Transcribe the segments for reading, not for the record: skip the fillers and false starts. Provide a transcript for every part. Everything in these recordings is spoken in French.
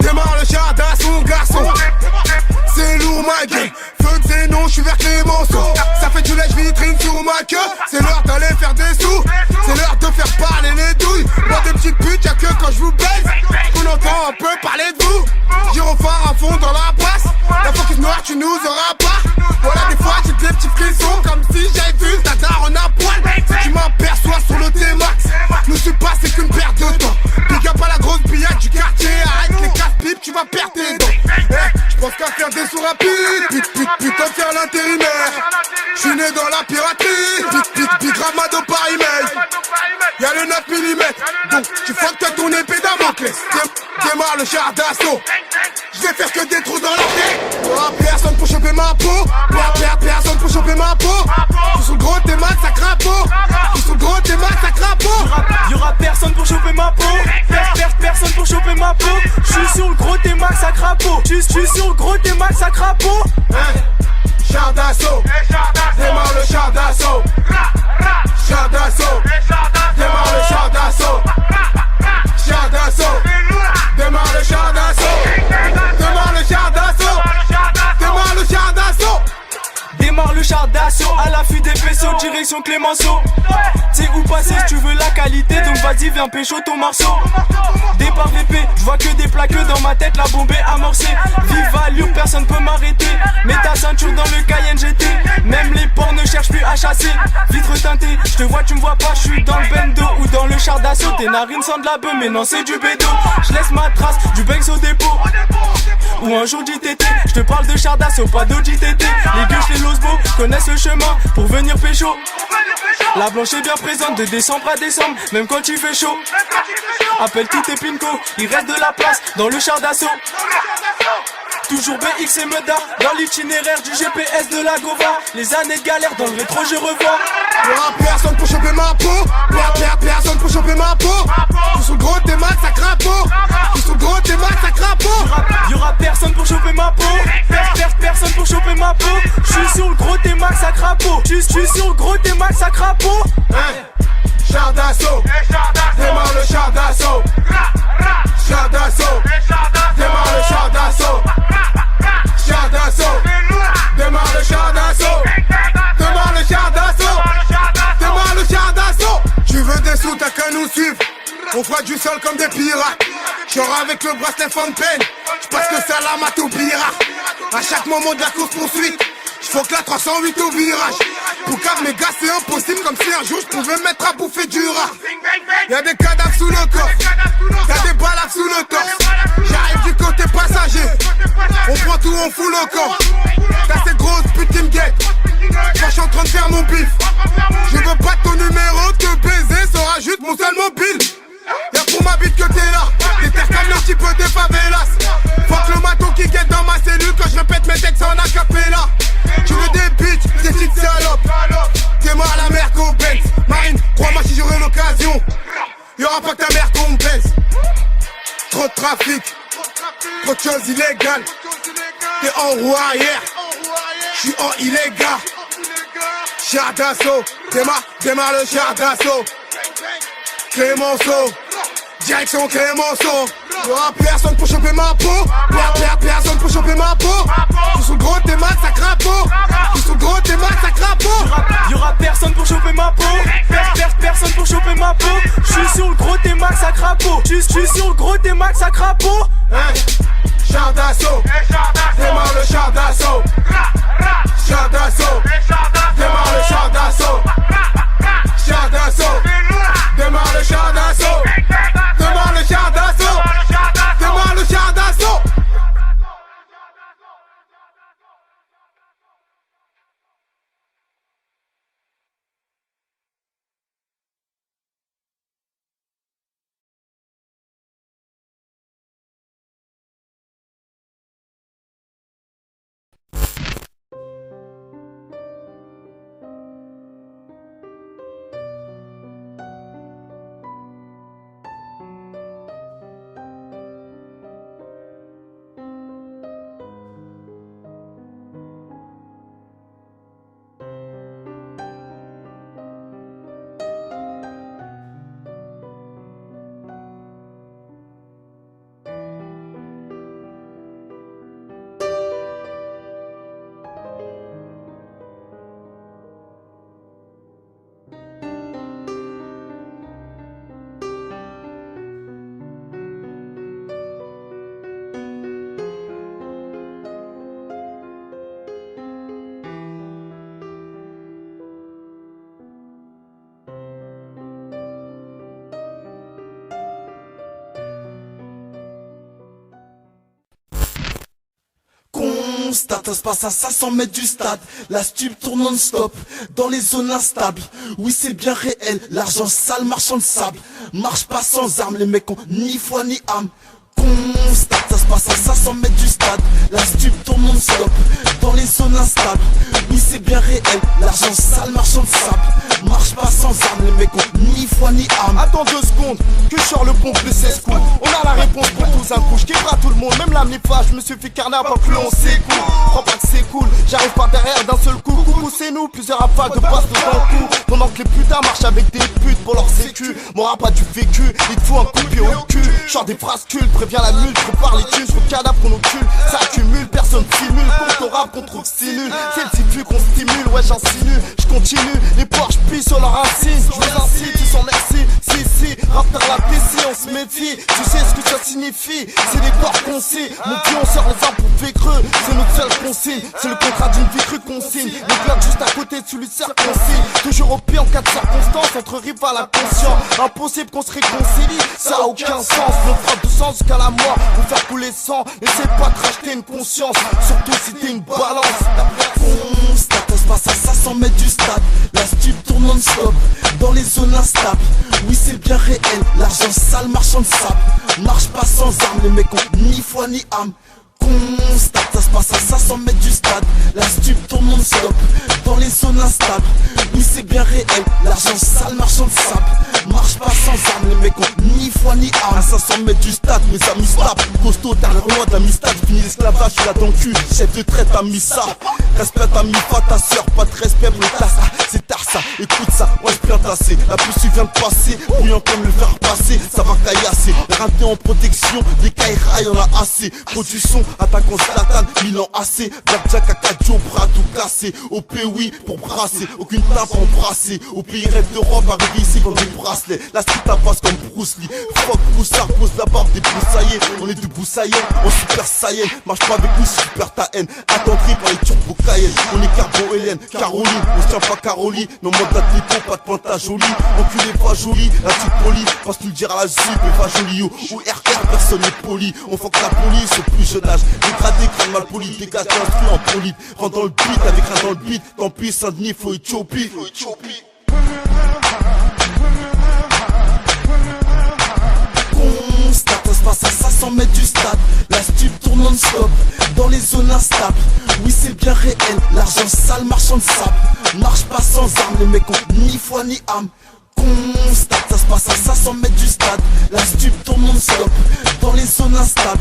Démarre le char d'assaut, garçon. C'est lourd ma gueule. Feu de ses noms, j'suis vers Clémenceau. Ça fait du lèche vitrine sur ma queue. C'est l'heure d'aller faire des sous. C'est l'heure de faire parler les douilles. Moi des petites putes, y'a que quand j'vous baise qu'on entend un peu parler de vous. Gyrophare à fond dans la passe. La focus noire, tu nous auras pas. Voilà des fois j'ai des petits frissons. Comme si j'avais vu ta daronne à poil. Si tu m'aperçois sur le T-Max, nous suis pas, c'est qu'une perte de temps. Big up à la grosse billade du quartier. Arrête les casse-pipes, tu vas perdre tes dents. J'pense qu'à faire des sous rapides. Putain faire l'intérimaire. J'suis né dans la piraterie. Ramado par email. Y'a le 9 mm. Donc tu fuck toi ton épée Damoclès. Démarre le char d'assaut. J'vais faire que des trous dans la tête. Y'aura personne pour choper ma peau. Personne pour choper ma peau. J'suis sous le gros t'es mal, ça crapaud. J'suis sous le gros t'es mal, ça crapaud. Y'aura personne pour choper ma peau. Personne pour choper ma peau. J'suis sur le gros t'es mal, ça crapaud. J'suis sur le gros t'es mal, ça crapaud. Char d'assaut. Démarre le char d'assaut. Char d'assaut. Démarre le char d'assaut. Char d'assaut. Démarre le char d'assaut. Démarre le char d'assaut. Démarre le char d'assaut. Démarre le char d'assaut à l'affût des vaisseaux, direction Clémenceau. T'sais où passer si tu veux la qualité, donc vas-y viens pécho ton morceau. Départ VP, j'vois que des plaqueux dans ma tête, la bombe est amorcée. Vive allure, personne peut m'arrêter. Mets ta ceinture dans le Cayenne GT. Même les porcs ne cherchent plus à chasser. Vitre teintée, j'te vois, tu me vois pas, j'suis dans le bendo ou dans le char d'assaut. Tes narines sont de la beuh, mais non c'est du bédo. J'laisse ma trace, du Banks au dépôt. Ou un jour d'ITT, j'te parle de char d'assaut, pas d'OJTT. Les gueuches, les losbos connaissent le chemin pour venir pécho. La blanche est bien présente de décembre à décembre, même quand il fait chaud. Appelle tous tes pinko, il reste de la place dans le char d'assaut. Toujours BX et Meda dans l'itinéraire du GPS de la Gova. Les années de galère dans le rétro je revois. Y'aura personne pour choper ma peau. Personne pour choper ma peau. J'suis sous le gros t'es mal, ça crapaud. J'suis sous le gros t'es mal, ça crapaud. Y'aura personne pour choper ma peau. Personne pour choper ma peau. J'suis sur le gros t'es mal, ça crapaud. J'suis sur le gros t'es mal, ça crapaud. Char d'assaut. Démarre le char d'assaut. Char d'assaut. Démarre le char d'assaut. Char d'assaut. Démarre le char d'assaut. Démarre le char d'assaut. Démarre le char d'assaut. Tu veux des sous, t'as qu'à nous suivre. On fera du sol comme des pirates. J'aurai avec le bracelet Fontaine. J'passe que ça la mate au pirate. À chaque moment de la course poursuite, j'fais que la 308 au virage. Pour cap mes gars c'est impossible, comme si un jour je pouvais me mettre à bouffer du rat. Y'a des cadavres sous le corps, y'a des balades sous le torse. J'arrive du côté passager, on prend tout, on fout le corps. T'as cette grosse pute qui me guette, quand j'suis en train de faire mon bif. Je veux pas ton numéro, te baiser sera juste mon seul mobile. Y'a pour ma bite que t'es là, des terres comme le type des favelas. Fuck le maton qui guette dans ma cellule quand je répète mes textes en acapella. Tu veux des bitches, des petites salopes. T'es mort à la mère qu'on baise. Marine, crois-moi si j'aurai l'occasion, y'aura pas que ta mère qu'on baise. Trop de trafic, trop de choses illégales. T'es en roue arrière, j'suis en illégal. Char d'assaut, démarre le char d'assaut. Clémenceau, direction Clémenceau. Y'aura personne pour choper ma peau. Personne pour choper ma peau. J'suis sous le gros t'es mal, ça crapaud. J'suis sous le gros t'es mal, ça crapaud. Y'aura personne pour choper ma peau. Personne pour choper ma peau. J'suis sur le gros t'es mal, ça crapaud. J'suis sur le gros t'es mal, ça crapaud. Char d'assaut. Démarre le char d'assaut. Char d'assaut. Démarre le char d'assaut. Char d'assaut. Démarre le char d'assaut. Démarre le char d'assaut. Démarre le char d'assaut. constate, ça se passe à 500 mètres du stade. La stup tourne non-stop, dans les zones instables. Oui, c'est bien réel, l'argent sale, marchand de sable. Marche pas sans armes, les mecs ont ni foi ni âme. Constate, ça se passe à 500 mètres du stade. La stup tourne non-stop, dans les zones instables. Oui, c'est bien réel, l'argent sale, marchand de sable. Marche pas sans armes, les mecs ont ni foi ni âme. Attends 2 secondes, que je sors le pompe, le 16 coups. On a la réponse pour tous un coup. Je à tout le monde, même la MIFA, je me suis fait carnet avant que l'on s'écoule. Crois pas que c'est cool, j'arrive pas derrière d'un seul coup. Coucou, c'est nous, plusieurs rafales de passe dans le cou. Pendant que les putains marchent avec des putes pour leur sécu. Mon rap a du vécu, il te faut un coup de pied au cul. Genre des phrases cultes, préviens la mule, prépare les thunes. Sur le cadavre qu'on occulte, ça accumule, personne simule. Contre ton rap, qu'on trouve si nul. C'est le situ qu'on stimule, ouais j'insinue. Je continue, les porcs pissent sur leurs racines. Je les incite, ils sont merci. Si, raptor la PC, on se méfie. Tu sais ce que ça signifie, c'est des corps concis. Mon pion sort les arbres pour fait creux. C'est notre seule consigne, c'est le contrat d'une vie crue consigne. Le bloc juste à côté de celui circoncis. Toujours au pied en cas de circonstance, entre rivales inconscients. Impossible qu'on se réconcilie, ça a aucun sens. Notre frappe de sang jusqu'à la mort, pour faire couler sang. Essaie pas de racheter une conscience, surtout si t'es une balance. Constate, ça se passe à 500 mètres du stade. La stup tourne non-stop, dans les zones instables. Oui, c'est bien réel, l'argent sale, marchand de sable. Marche pas sans armes, les mecs ont ni foi ni âme. Constate, ça se passe à 500 mètres du stade. La stup tourne non-stop, dans les zones instables. Oui, c'est bien réel, l'argent sale, marchand de sable. Marche pas sans armes, les mecs ont ni foi ni âme. À 500 mètres du stade, mes amis snap. Costaud, t'as l'air loin d'un mistade. Fini l'esclavage, je suis là dans le cul. Chef de traite à Missa. Respect à Mifa, ta sœur, pas de respect pour le tassa. C'est tard ça, écoute ça, ouais je bien tassé. La puce vient de passer, bouillant comme le fer passé. Ça va caillasser, raté en protection. Des Kaira, y'en a assez. Production, attaquant Zlatan, Milan AC. Blackjack, Akadio, bras tout cassé. Au oui, pour brasser, aucune tape embrassée. Au pays rêve d'Europe, arrivé ici comme des bracelets. La street passe comme Bruce Lee. Fuck, Broussard, pose la barbe des broussaillés. On est du Boussaïen, en super saiyan. Marche pas avec nous, super ta haine. Attendri par les turbo Cayenne. On est Carbo Hélène, Caroline. On se tient pas Caroline. Non, mode d'athlète, pas de panta jolie. Enculé, pas jolie, la petite polie. Passe nous le dire à la jupe, et pas jolie. Ou RR, personne n'est poli. On fuck la police au plus jeune âge. Dégradé, crâne mal poli. Dégage l'instru en poli. Rentre dans le beat, avec rien dans le beat. Tant pis, Saint-Denis, faut Éthiopie. Constate, ça se passe à 500 mètres du stade. La stup tourne non-stop, dans les zones instables. Oui, c'est bien réel, l'argent sale, marchand de sable. Marche pas sans armes, les mecs ont ni foi ni âme. Constate, ça se passe à 500 mètres du stade. La stup tourne non-stop, dans les zones instables.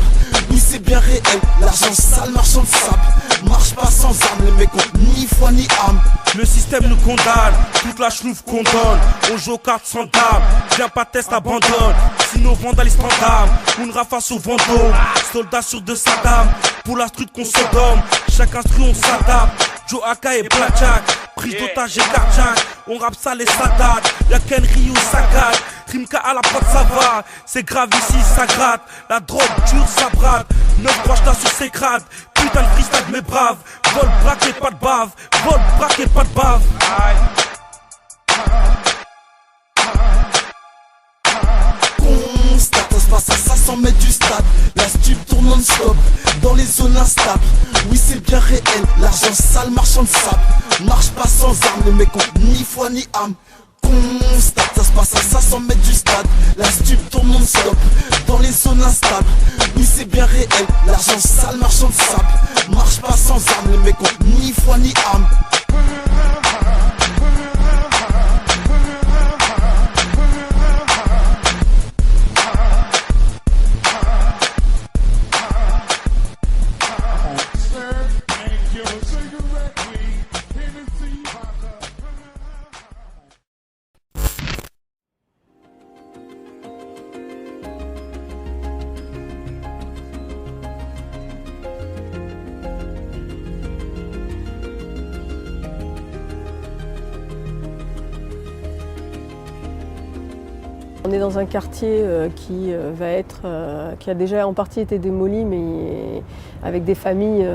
Oui, c'est bien réel, l'argent sale, marchand de sable. Marche pas sans armes, les mecs ont ni foi ni âme. Le système nous condamne, toute la chenouf qu'on donne. On joue aux cartes sans dame, viens pas test, abandonne. Sinon vandalisme en dame, une raface au Vendôme. Soldat sur de Saddam, pour la street qu'on se donne. Chaque instru on s'adapte, Joe Aka et Blackjack. Prise d'otage et cardiaque, on rappe ça les Sadat. Y'a Ken Ryu Sagat, Rimka à la prod ça va. C'est grave ici ça gratte, la drogue dure ça brade. 9 3 sur ses crades, putain de freestyle mais brave. Vol braqué pas de bave, vol braqué pas de bave. Constate, ça se passe à 500 mètres du stade. La stup tourne non-stop, dans les zones instables. Oui, c'est bien réel, l'argent sale, marchand de sable. Marche pas sans armes, les mecs ont ni foi ni âme. Constate, ça se passe à 500 mètres du stade. La stup tourne non-stop, dans les zones instables. Oui, c'est bien réel, l'argent sale, marchand de sable. Marche pas sans armes, les mecs ont ni foi ni âme. On est dans un quartier qui a déjà en partie été démoli, mais avec des familles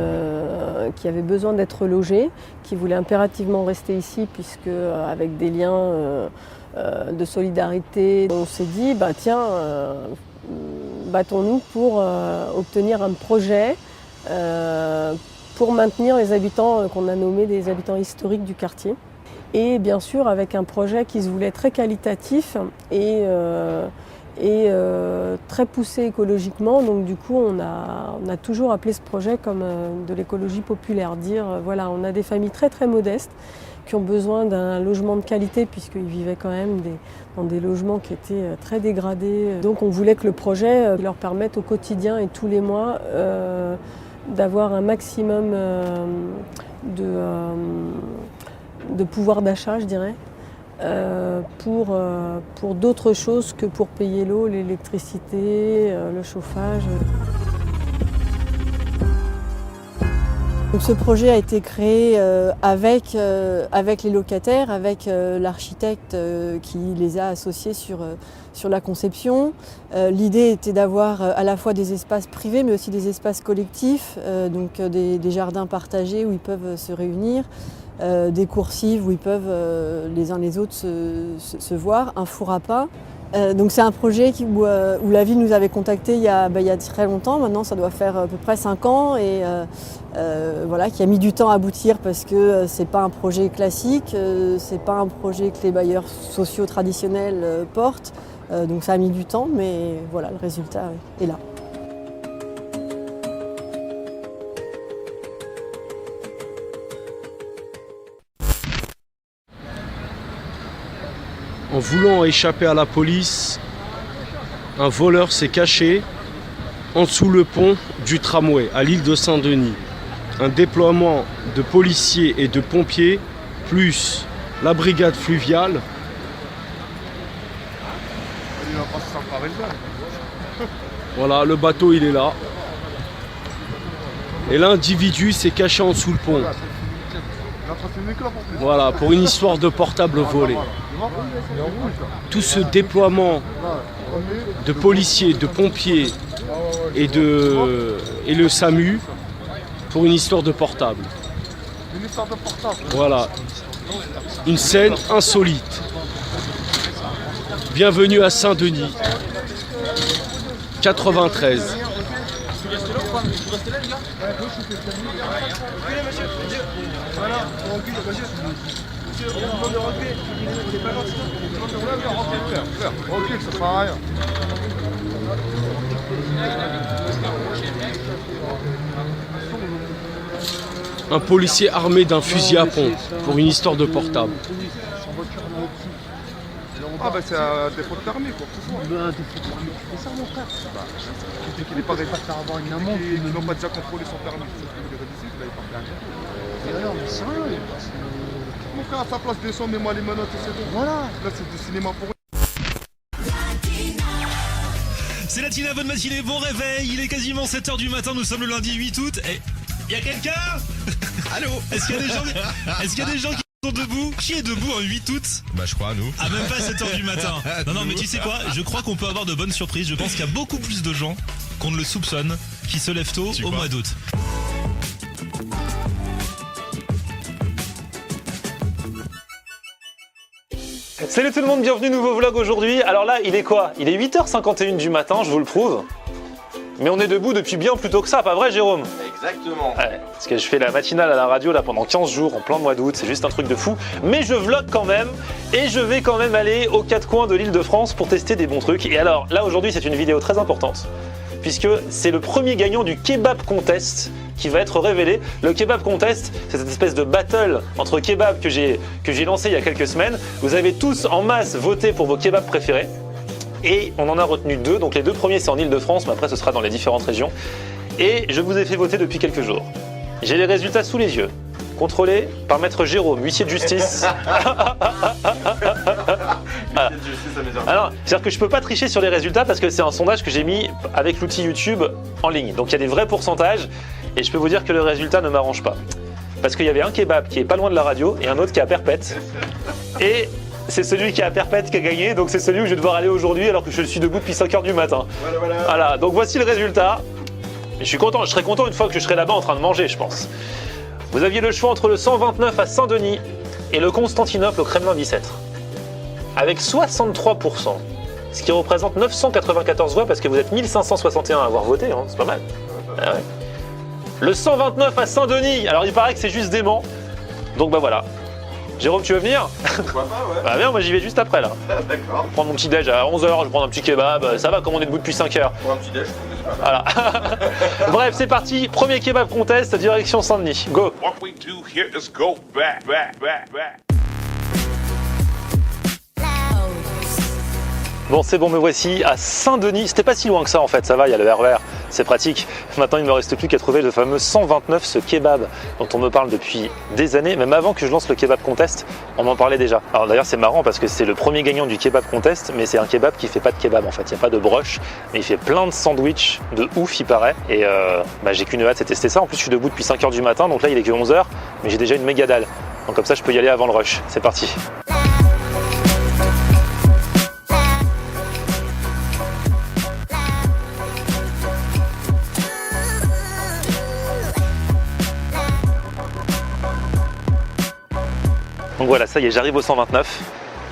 qui avaient besoin d'être logées, qui voulaient impérativement rester ici, puisque avec des liens de solidarité, on s'est dit, bah tiens, battons-nous pour obtenir un projet pour maintenir les habitants qu'on a nommés des habitants historiques du quartier. Et bien sûr avec un projet qui se voulait très qualitatif et très poussé écologiquement. Donc du coup on a toujours appelé ce projet comme de l'écologie populaire. Dire voilà, on a des familles très très modestes qui ont besoin d'un logement de qualité puisqu'ils vivaient quand même dans des logements qui étaient très dégradés. Donc on voulait que le projet leur permette au quotidien et tous les mois d'avoir un maximum de pouvoir d'achat, je dirais, pour d'autres choses que pour payer l'eau, l'électricité, le chauffage. Donc ce projet a été créé avec les locataires, avec l'architecte qui les a associés sur la conception. L'idée était d'avoir à la fois des espaces privés mais aussi des espaces collectifs, donc des jardins partagés où ils peuvent se réunir, des coursives où ils peuvent les uns les autres se voir, un four à pain. Donc c'est un projet où la ville nous avait contactés il y a très longtemps, maintenant ça doit faire à peu près 5 ans et voilà, qui a mis du temps à aboutir parce que c'est pas un projet classique, c'est pas un projet que les bailleurs sociaux traditionnels portent, donc ça a mis du temps mais voilà, le résultat est là. En voulant échapper à la police, un voleur s'est caché en dessous le pont du tramway à l'île de Saint-Denis. Un déploiement de policiers et de pompiers, plus la brigade fluviale. Voilà, le bateau il est là. Et l'individu s'est caché en dessous le pont. Voilà, pour une histoire de portable volé. Tout ce déploiement de policiers, de pompiers et le SAMU pour une histoire de portable. Voilà, une scène insolite. Bienvenue à Saint-Denis, 93. Ça sert à rien. Un policier armé d'un fusil à pompe pour une histoire de portable. Ah bah c'est un défaut de permis quoi. Un défaut de permis, c'est ça mon frère. Tu dis qu'il n'est pas révisé. Faire avoir une amende. Ils n'ont pas déjà contrôlé son permis. C'est ce que vous révisé, vous l'avez pas fait. Et alors, mais sérieux. Mon frère, à sa place, descends, mets-moi les menottes et c'est bon. Voilà. Là, c'est du cinéma pour eux. C'est Latina, bonne matinée, bon réveil, il est quasiment 7h du matin, nous sommes le lundi 8 août et... Y'a quelqu'un? Allô? Est-ce qu'il y a des gens qui sont debout? Qui est debout en 8 août? Bah je crois, nous. Ah, même pas 7h du matin. Non mais tu sais quoi? Je crois qu'on peut avoir de bonnes surprises, je pense qu'il y a beaucoup plus de gens qu'on ne le soupçonne qui se lèvent tôt au mois d'août. Salut tout le monde, bienvenue, nouveau vlog aujourd'hui. Alors là, il est quoi? Il est 8h51 du matin, je vous le prouve. Mais on est debout depuis bien plus tôt que ça, pas vrai Jérôme? Exactement. Ouais, parce que je fais la matinale à la radio là pendant 15 jours en plein mois d'août, c'est juste un truc de fou. Mais je vlog quand même et je vais quand même aller aux 4 coins de l'île de France pour tester des bons trucs. Et alors là aujourd'hui c'est une vidéo très importante puisque c'est le premier gagnant du Kebab Contest qui va être révélé. Le Kebab Contest, c'est cette espèce de battle entre kebabs que j'ai lancé il y a quelques semaines. Vous avez tous en masse voté pour vos kebabs préférés. Et on en a retenu 2, donc les 2 premiers c'est en Ile-de-France, mais après ce sera dans les différentes régions. Et je vous ai fait voter depuis quelques jours. J'ai les résultats sous les yeux, contrôlés par maître Jérôme, huissier de justice. Alors, c'est-à-dire que je peux pas tricher sur les résultats parce que c'est un sondage que j'ai mis avec l'outil YouTube en ligne. Donc il y a des vrais pourcentages et je peux vous dire que le résultat ne m'arrange pas. Parce qu'il y avait un kebab qui est pas loin de la radio et un autre qui est à Perpète. Et c'est celui qui est à Perpète qui a gagné, donc c'est celui où je vais devoir aller aujourd'hui alors que je suis debout depuis 5h du matin. Voilà, donc voici le résultat. Je suis content, je serai content une fois que je serai là-bas en train de manger, je pense. Vous aviez le choix entre le 129 à Saint-Denis et le Constantinople au Kremlin-Bicêtre. Avec 63%, ce qui représente 994 voix parce que vous êtes 1561 à avoir voté, hein, c'est pas mal. Ah ouais. Le 129 à Saint-Denis. Alors il paraît que c'est juste dément. Donc bah voilà. Jérôme, tu veux venir? Pourquoi pas, ouais. Bah viens, moi j'y vais juste après là. D'accord. Prendre mon petit déj à 11h, je vais prendre un petit kebab. Ça va comme on est debout depuis 5h. Pour un petit déj, c'est pas mal. Voilà. Bref, c'est parti. Premier kebab contest, direction Saint-Denis. Go. What we do here is go back, back, back, back. Bon, c'est bon, me voici à Saint-Denis. C'était pas si loin que ça en fait, ça va, il y a le RER, c'est pratique. Maintenant, il ne me reste plus qu'à trouver le fameux 129, ce kebab dont on me parle depuis des années. Même avant que je lance le kebab contest, on m'en parlait déjà. Alors d'ailleurs, c'est marrant parce que c'est le premier gagnant du kebab contest, mais c'est un kebab qui fait pas de kebab en fait. Il n'y a pas de broche, mais il fait plein de sandwichs de ouf, il paraît. Et j'ai qu'une hâte, c'est tester ça. En plus, je suis debout depuis 5h du matin, donc là, il est que 11h, mais j'ai déjà une méga dalle. Donc comme ça, je peux y aller avant le rush. C'est parti. Donc voilà, ça y est, j'arrive au 129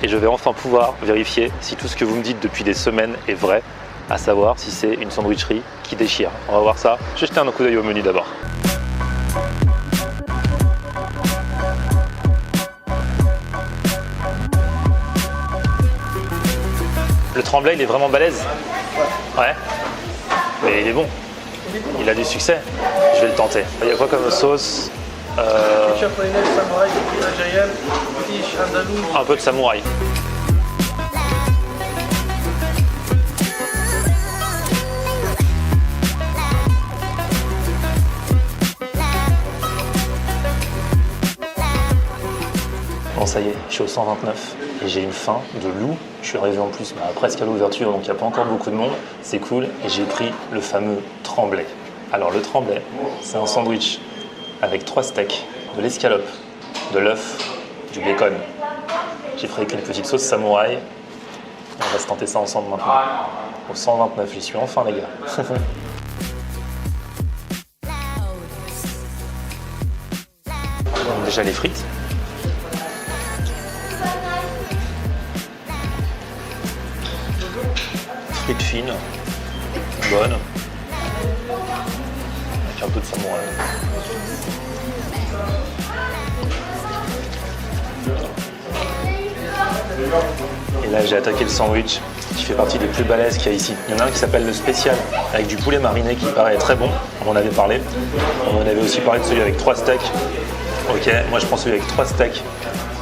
et je vais enfin pouvoir vérifier si tout ce que vous me dites depuis des semaines est vrai, à savoir si c'est une sandwicherie qui déchire. On va voir ça. Je vais jeter un coup d'œil au menu d'abord. Le tremblay, il est vraiment balèze. Ouais. Mais il est bon. Il a du succès. Je vais le tenter. Il y a quoi comme sauce? Un peu de samouraï. Bon ça y est, je suis au 129 et j'ai une faim de loup. Je suis arrivé en plus presque à l'ouverture, donc il n'y a pas encore beaucoup de monde. C'est cool et j'ai pris le fameux tremblay. Alors le tremblay, c'est un sandwich avec 3 steaks, de l'escalope, de l'œuf, du bacon. J'ai pris avec une petite sauce samouraï. On va se tenter ça ensemble maintenant. Au 129, j'y suis enfin les gars. Donc, déjà les frites. Frites fines, bonnes. Avec un peu de samouraï. Et là j'ai attaqué le sandwich qui fait partie des plus balèzes qu'il y a ici. Il y en a un qui s'appelle le spécial avec du poulet mariné qui paraît très bon, on en avait parlé. On en avait aussi parlé de celui avec 3 steaks. Ok, moi je prends celui avec 3 steaks.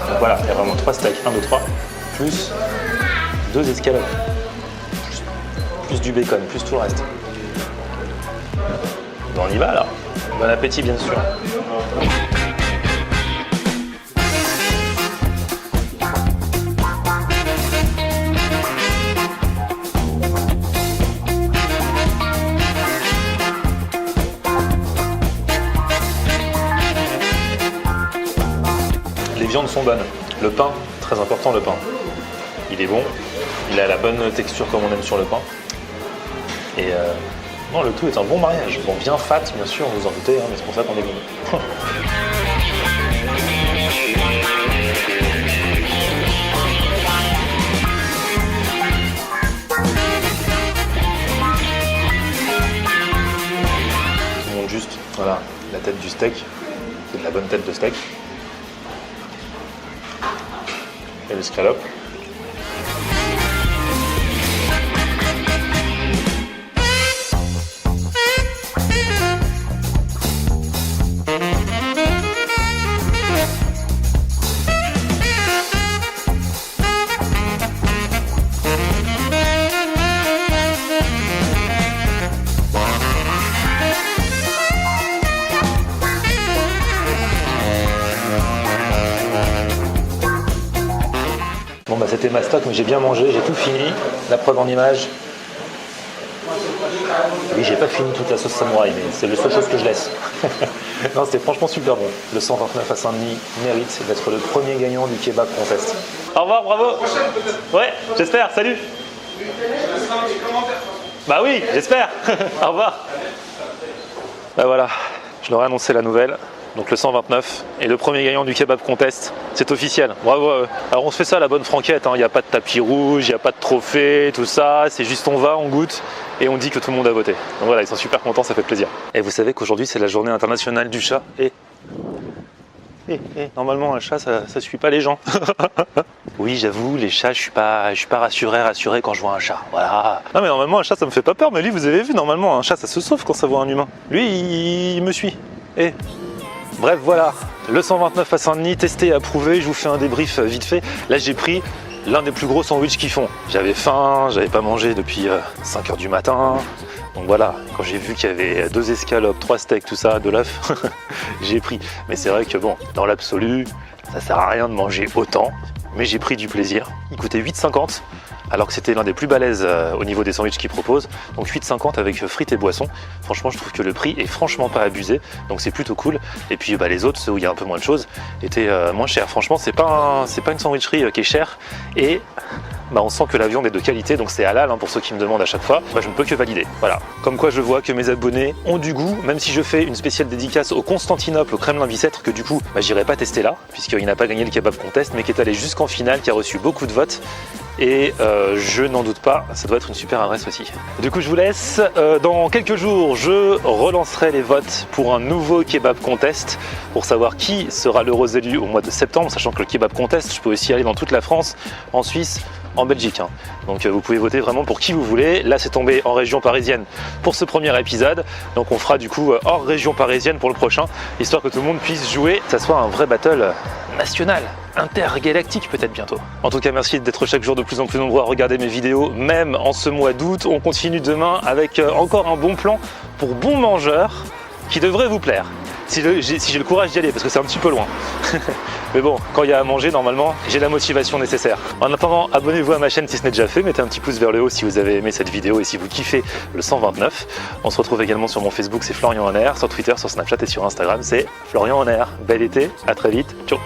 Donc voilà, il y a vraiment 3 steaks, 1, 2, 3, plus 2 escalopes, plus du bacon, plus tout le reste. Bon, on y va là. Bon appétit bien sûr. Les viandes sont bonnes. Le pain, très important le pain. Il est bon, il a la bonne texture comme on aime sur le pain. Et non, le tout est un bon mariage. Bon, bien fat, bien sûr, vous en doutez, hein, mais c'est pour ça qu'on est venu. Je vous montre juste, voilà, la tête du steak. C'est de la bonne tête de steak. Et le scalope. Bon bah c'était ma stock, mais j'ai bien mangé, j'ai tout fini. La preuve en image. Oui, j'ai pas fini toute la sauce samouraï, mais c'est la seule chose que je laisse. Non, c'était franchement super bon. Le 129 à Saint-Denis mérite d'être le premier gagnant du kebab contest. Au revoir, bravo. Ouais, j'espère, salut. Bah oui, j'espère. Au revoir. Bah voilà, je leur ai annoncé la nouvelle. donc le 129 est le premier gagnant du kebab contest. C'est officiel, bravo. Alors on se fait ça à la bonne franquette, il n'y a pas de tapis rouge, il n'y a pas de trophée, tout ça, c'est juste on va, on goûte et on dit que tout le monde a voté. Donc voilà, ils sont super contents, ça fait plaisir. Et vous savez qu'aujourd'hui c'est la journée internationale du chat et normalement un chat ça suit pas les gens. Oui j'avoue les chats je suis pas rassuré quand je vois un chat. Voilà. Non mais normalement un chat ça me fait pas peur, mais lui vous avez vu normalement un chat ça se sauve quand ça voit un humain. Lui il me suit. Bref voilà, le 129 à Saint-Denis, testé et approuvé, je vous fais un débrief vite fait. Là j'ai pris l'un des plus gros sandwichs qu'ils font. J'avais faim, j'avais pas mangé depuis 5 h du matin. Donc voilà, quand j'ai vu qu'il y avait 2 escalopes, 3 steaks, tout ça, de l'œuf, j'ai pris. Mais c'est vrai que bon, dans l'absolu, ça sert à rien de manger autant, mais j'ai pris du plaisir. Il coûtait 8,50 alors que c'était l'un des plus balèzes au niveau des sandwichs qu'ils proposent. Donc 8,50 avec frites et boissons. Franchement, je trouve que le prix est franchement pas abusé, donc c'est plutôt cool. Et puis les autres, ceux où il y a un peu moins de choses, étaient moins chers. Franchement, c'est pas une sandwicherie qui est chère et on sent que la viande est de qualité, donc c'est halal pour ceux qui me demandent à chaque fois. Je ne peux que valider. Voilà. Comme quoi je vois que mes abonnés ont du goût, même si je fais une spéciale dédicace au Constantinople, au Kremlin-Bicêtre, que du coup j'irai pas tester là, puisqu'il n'a pas gagné le kebab contest, mais qui est allé jusqu'en finale, qui a reçu beaucoup de votes. Et je n'en doute pas, ça doit être une super adresse aussi. Du coup je vous laisse, dans quelques jours je relancerai les votes pour un nouveau kebab contest pour savoir qui sera l'heureux élu au mois de septembre, sachant que le kebab contest je peux aussi aller dans toute la France, en Suisse, en Belgique. Donc vous pouvez voter vraiment pour qui vous voulez. Là c'est tombé en région parisienne pour ce premier épisode, donc on fera du coup hors région parisienne pour le prochain, histoire que tout le monde puisse jouer, que ça soit un vrai battle national, intergalactique peut-être bientôt. En tout cas merci d'être chaque jour de plus en plus nombreux à regarder mes vidéos, même en ce mois d'août. On continue demain avec encore un bon plan pour bons mangeurs qui devrait vous plaire. Si j'ai le courage d'y aller, parce que c'est un petit peu loin. Mais bon, quand il y a à manger, normalement, j'ai la motivation nécessaire. En attendant, abonnez-vous à ma chaîne si ce n'est déjà fait, mettez un petit pouce vers le haut si vous avez aimé cette vidéo et si vous kiffez le 129. On se retrouve également sur mon Facebook, c'est Florian en Air, sur Twitter, sur Snapchat et sur Instagram, c'est Florian en Air. Bel été, à très vite, ciao.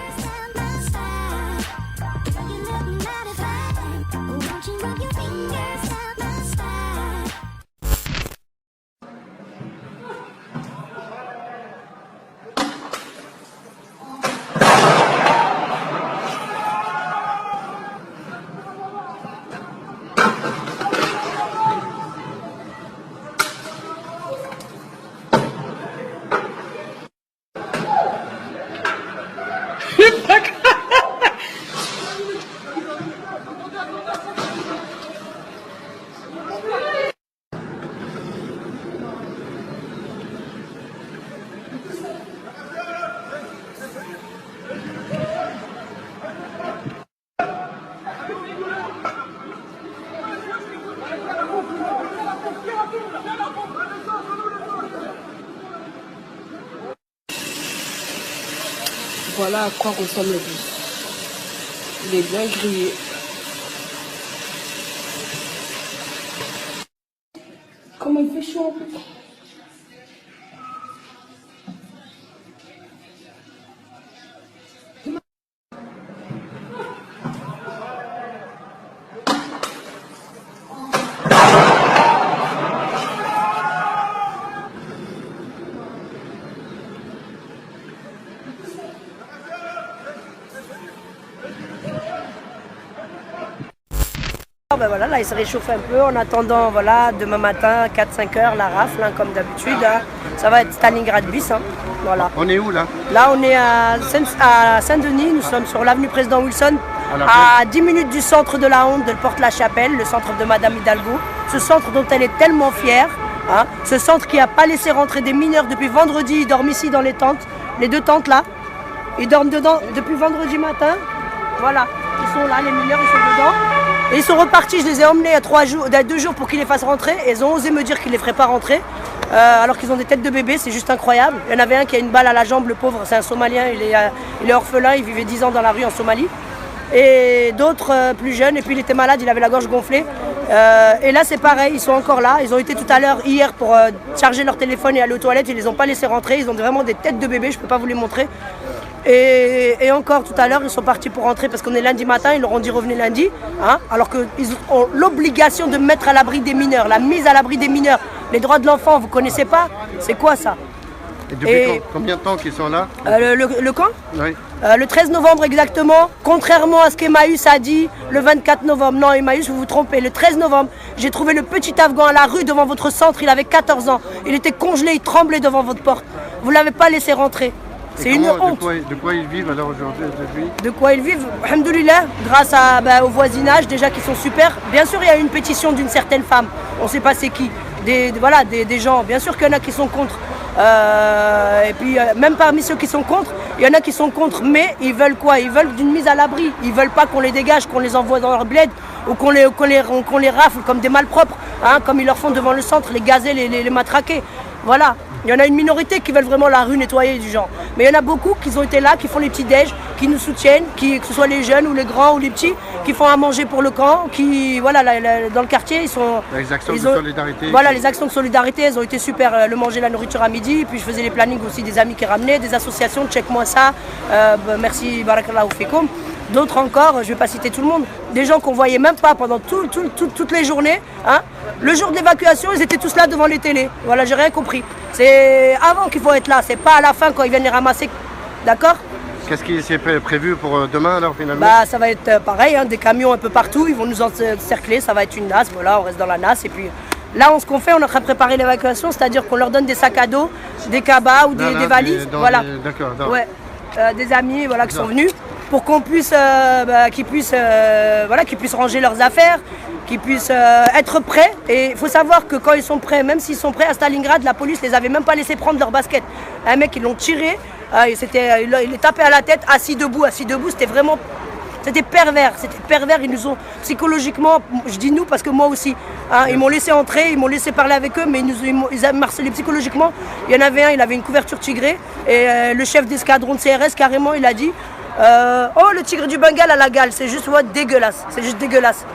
Voilà à quoi ressemble le bus. Il est bien grillé. Comment il fait chaud en plus. Ben voilà, là il se réchauffe un peu en attendant, voilà, demain matin, 4-5 heures, la rafle, comme d'habitude. Ça va être Stalingrad bis. Voilà. On est où là? Là on est à Saint-Denis, nous sommes sur l'avenue Président Wilson, à 10 minutes du centre de la honte de Porte-la-Chapelle, le centre de Madame Hidalgo. Ce centre dont elle est tellement fière, ce centre qui n'a pas laissé rentrer des mineurs depuis vendredi. Ils dorment ici dans les tentes, les 2 tentes là. Ils dorment dedans depuis vendredi matin. Voilà, ils sont là, les mineurs, ils sont dedans. Et ils sont repartis, je les ai emmenés à 2 jours pour qu'ils les fassent rentrer. Et ils ont osé me dire qu'ils ne les feraient pas rentrer. Alors qu'ils ont des têtes de bébé, c'est juste incroyable. Il y en avait un qui a une balle à la jambe, le pauvre, c'est un Somalien, il est orphelin, il vivait 10 ans dans la rue en Somalie. Et d'autres plus jeunes, et puis il était malade, il avait la gorge gonflée. Et là c'est pareil, ils sont encore là. Ils ont été tout à l'heure, hier, pour charger leur téléphone et aller aux toilettes. Ils ne les ont pas laissés rentrer, ils ont vraiment des têtes de bébé, je ne peux pas vous les montrer. Et encore tout à l'heure, ils sont partis pour rentrer parce qu'on est lundi matin, ils leur ont dit revenez lundi, alors qu'ils ont l'obligation de mettre à l'abri des mineurs, la mise à l'abri des mineurs. Les droits de l'enfant, vous ne connaissez pas? C'est quoi ça? Et depuis combien de temps qu'ils sont là? Le camp? Oui. Le 13 novembre exactement, contrairement à ce qu'Emmaüs a dit le 24 novembre. Non, Emmaüs, vous vous trompez. Le 13 novembre, j'ai trouvé le petit Afghan à la rue devant votre centre. Il avait 14 ans. Il était congelé, il tremblait devant votre porte. Vous ne l'avez pas laissé rentrer. C'est une honte. De quoi ils vivent alors aujourd'hui? De quoi ils vivent? Alhamdoulilah, grâce au voisinage déjà qui sont super. Bien sûr, il y a eu une pétition d'une certaine femme. On ne sait pas c'est qui. Des gens. Bien sûr qu'il y en a qui sont contre. Et puis même parmi ceux qui sont contre, il y en a qui sont contre, mais ils veulent quoi? Ils veulent d'une mise à l'abri. Ils veulent pas qu'on les dégage, qu'on les envoie dans leur bled ou qu'on les rafle comme des malpropres, hein, comme ils leur font devant le centre, les gazer, les matraquer. Voilà. Il y en a une minorité qui veulent vraiment la rue nettoyer du genre. Mais il y en a beaucoup qui ont été là, qui font les petits déj, qui nous soutiennent, que ce soit les jeunes ou les grands ou les petits, qui font à manger pour le camp, qui, voilà, dans le quartier, ils sont... Les actions de solidarité. Voilà, les actions de solidarité, elles ont été super. Le manger, la nourriture à midi, puis je faisais les plannings aussi des amis qui ramenaient, des associations, check-moi ça, merci, barakallahu fikoum. D'autres encore, je ne vais pas citer tout le monde, des gens qu'on voyait même pas pendant toutes les journées. Hein. Le jour de l'évacuation, ils étaient tous là devant les télés. Voilà, j'ai rien compris. C'est avant qu'il faut être là, c'est pas à la fin quand ils viennent les ramasser. D'accord? Qu'est-ce qui est prévu pour demain alors finalement? Ça va être pareil, hein, des camions un peu partout, ils vont nous encercler, ça va être une nasse, voilà, on reste dans la nasse et puis... Là, ce qu'on fait, on est en train de préparer l'évacuation, c'est-à-dire qu'on leur donne des sacs à dos, des cabas ou des valises, voilà. D'accord. Ouais, des amis, voilà, qui sont venus pour qu'on puisse, qu'ils puissent ranger leurs affaires, qu'ils puissent être prêts. Et il faut savoir que quand ils sont prêts, même s'ils sont prêts à Stalingrad, la police les avait même pas laissé prendre leur basket. Un mec, ils l'ont tiré, il est tapé à la tête, assis debout, c'était vraiment... C'était pervers, ils nous ont psychologiquement, je dis nous parce que moi aussi, hein, ils m'ont laissé entrer, ils m'ont laissé parler avec eux, mais ils ont harcelé psychologiquement. Il y en avait un, il avait une couverture tigrée, et le chef d'escadron de CRS, carrément, il a dit oh, le tigre du Bengale à la gale, c'est juste dégueulasse, c'est juste dégueulasse.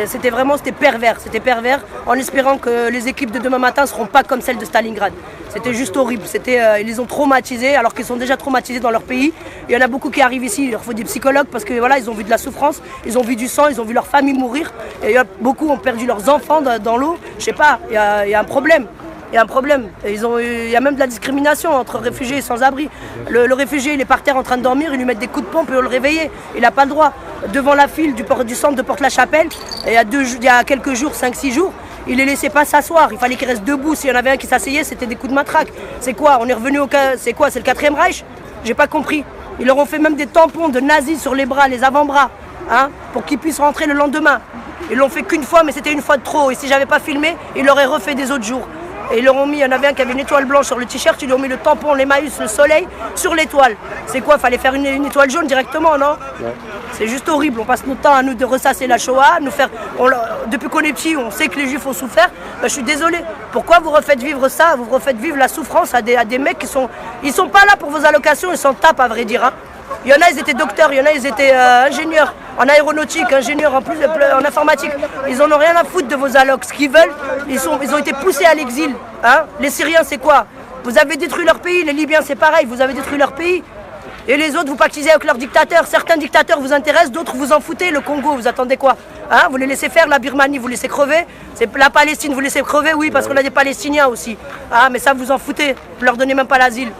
C'était pervers, en espérant que les équipes de demain matin ne seront pas comme celles de Stalingrad. C'était juste horrible, ils les ont traumatisés alors qu'ils sont déjà traumatisés dans leur pays. Il y en a beaucoup qui arrivent ici, il leur faut des psychologues parce que voilà, ils ont vu de la souffrance, ils ont vu du sang, ils ont vu leur famille mourir. Et beaucoup ont perdu leurs enfants dans l'eau, je sais pas, il y a un problème. Il y a un problème. Il y a même de la discrimination entre réfugiés et sans-abri. Le réfugié, il est par terre en train de dormir, ils lui mettent des coups de pompe et on le réveille. Il n'a pas le droit. Devant la file du centre de Porte-la-Chapelle, il y a quelques jours, 5-6 jours, il les laissait pas s'asseoir. Il fallait qu'il reste debout. S'il y en avait un qui s'asseyait, c'était des coups de matraque. C'est quoi? On est revenu c'est quoi? C'est le 4e Reich? J'ai pas compris. Ils leur ont fait même des tampons de nazis sur les bras, les avant-bras, hein, pour qu'ils puissent rentrer le lendemain. Ils l'ont fait qu'une fois, mais c'était une fois de trop. Et si j'avais pas filmé, ils l'auraient refait des autres jours. Et ils leur ont mis, il y en avait un qui avait une étoile blanche sur le t-shirt, ils lui ont mis le tampon, l'Emmaüs, le soleil, sur l'étoile. C'est quoi? Fallait faire une étoile jaune directement, non? Ouais. C'est juste horrible, on passe notre temps à nous de ressasser la Shoah, depuis qu'on est petit, on sait que les Juifs ont souffert. Je suis désolé. Pourquoi vous refaites vivre ça? Vous refaites vivre la souffrance à des mecs ils sont pas là pour vos allocations, ils s'en tapent à vrai dire. Hein. Il y en a, ils étaient docteurs, il y en a, ils étaient ingénieurs en aéronautique, ingénieurs en informatique. Ils n'en ont rien à foutre de vos allocs. Ce qu'ils veulent, ils ont été poussés à l'exil. Hein. Les Syriens, c'est quoi? Vous avez détruit leur pays, les Libyens, c'est pareil, vous avez détruit leur pays. Et les autres, vous pactisez avec leurs dictateurs. Certains dictateurs vous intéressent, d'autres vous en foutez. Le Congo, vous attendez quoi? Hein, vous les laissez faire, la Birmanie, vous laissez crever. La Palestine, vous laissez crever, oui, parce qu'on a des Palestiniens aussi. Ah, mais ça, vous en foutez. Vous leur donnez même pas l'asile.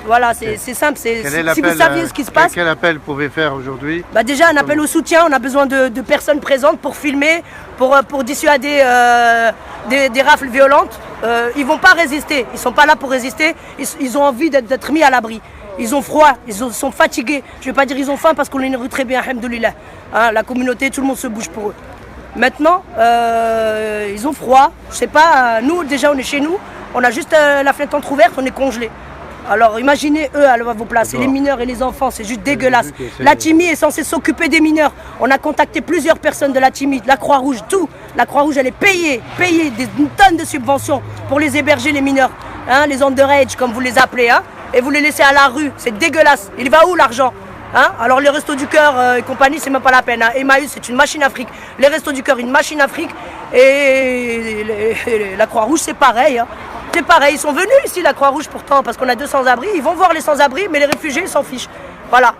Voilà, c'est simple. Si vous saviez ce qui se passe... Quel appel vous pouvez faire aujourd'hui? Déjà, un appel au soutien. On a besoin de personnes présentes pour filmer, pour dissuader des rafles violentes. Ils vont pas résister. Ils sont pas là pour résister. Ils ont envie d'être mis à l'abri. Ils ont froid, ils sont fatigués. Je ne vais pas dire ils ont faim parce qu'on les nourrit très bien, alhamdoulilah. Hein, la communauté, tout le monde se bouge pour eux. Maintenant, ils ont froid. Je sais pas, nous déjà on est chez nous, on a juste la fenêtre entrouverte, on est congelés. Alors imaginez eux à vos places, et les mineurs et les enfants, c'est juste dégueulasse. La TIMI est censée s'occuper des mineurs. On a contacté plusieurs personnes de la TIMI, de la Croix-Rouge, tout. La Croix-Rouge, elle est payée une tonne de subventions pour les héberger, les mineurs. Hein, les underage, comme vous les appelez. Hein, et vous les laissez à la rue, c'est dégueulasse. Il va où l'argent? Hein? Alors les Restos du Cœur et compagnie, c'est même pas la peine. Hein. Emmaüs, c'est une machine Afrique. Les Restos du Cœur, une machine Afrique. Et la Croix-Rouge, c'est pareil. Hein. C'est pareil, ils sont venus ici, la Croix-Rouge pourtant, parce qu'on a 200 abris. Ils vont voir les sans-abri, mais les réfugiés, ils s'en fichent. Voilà.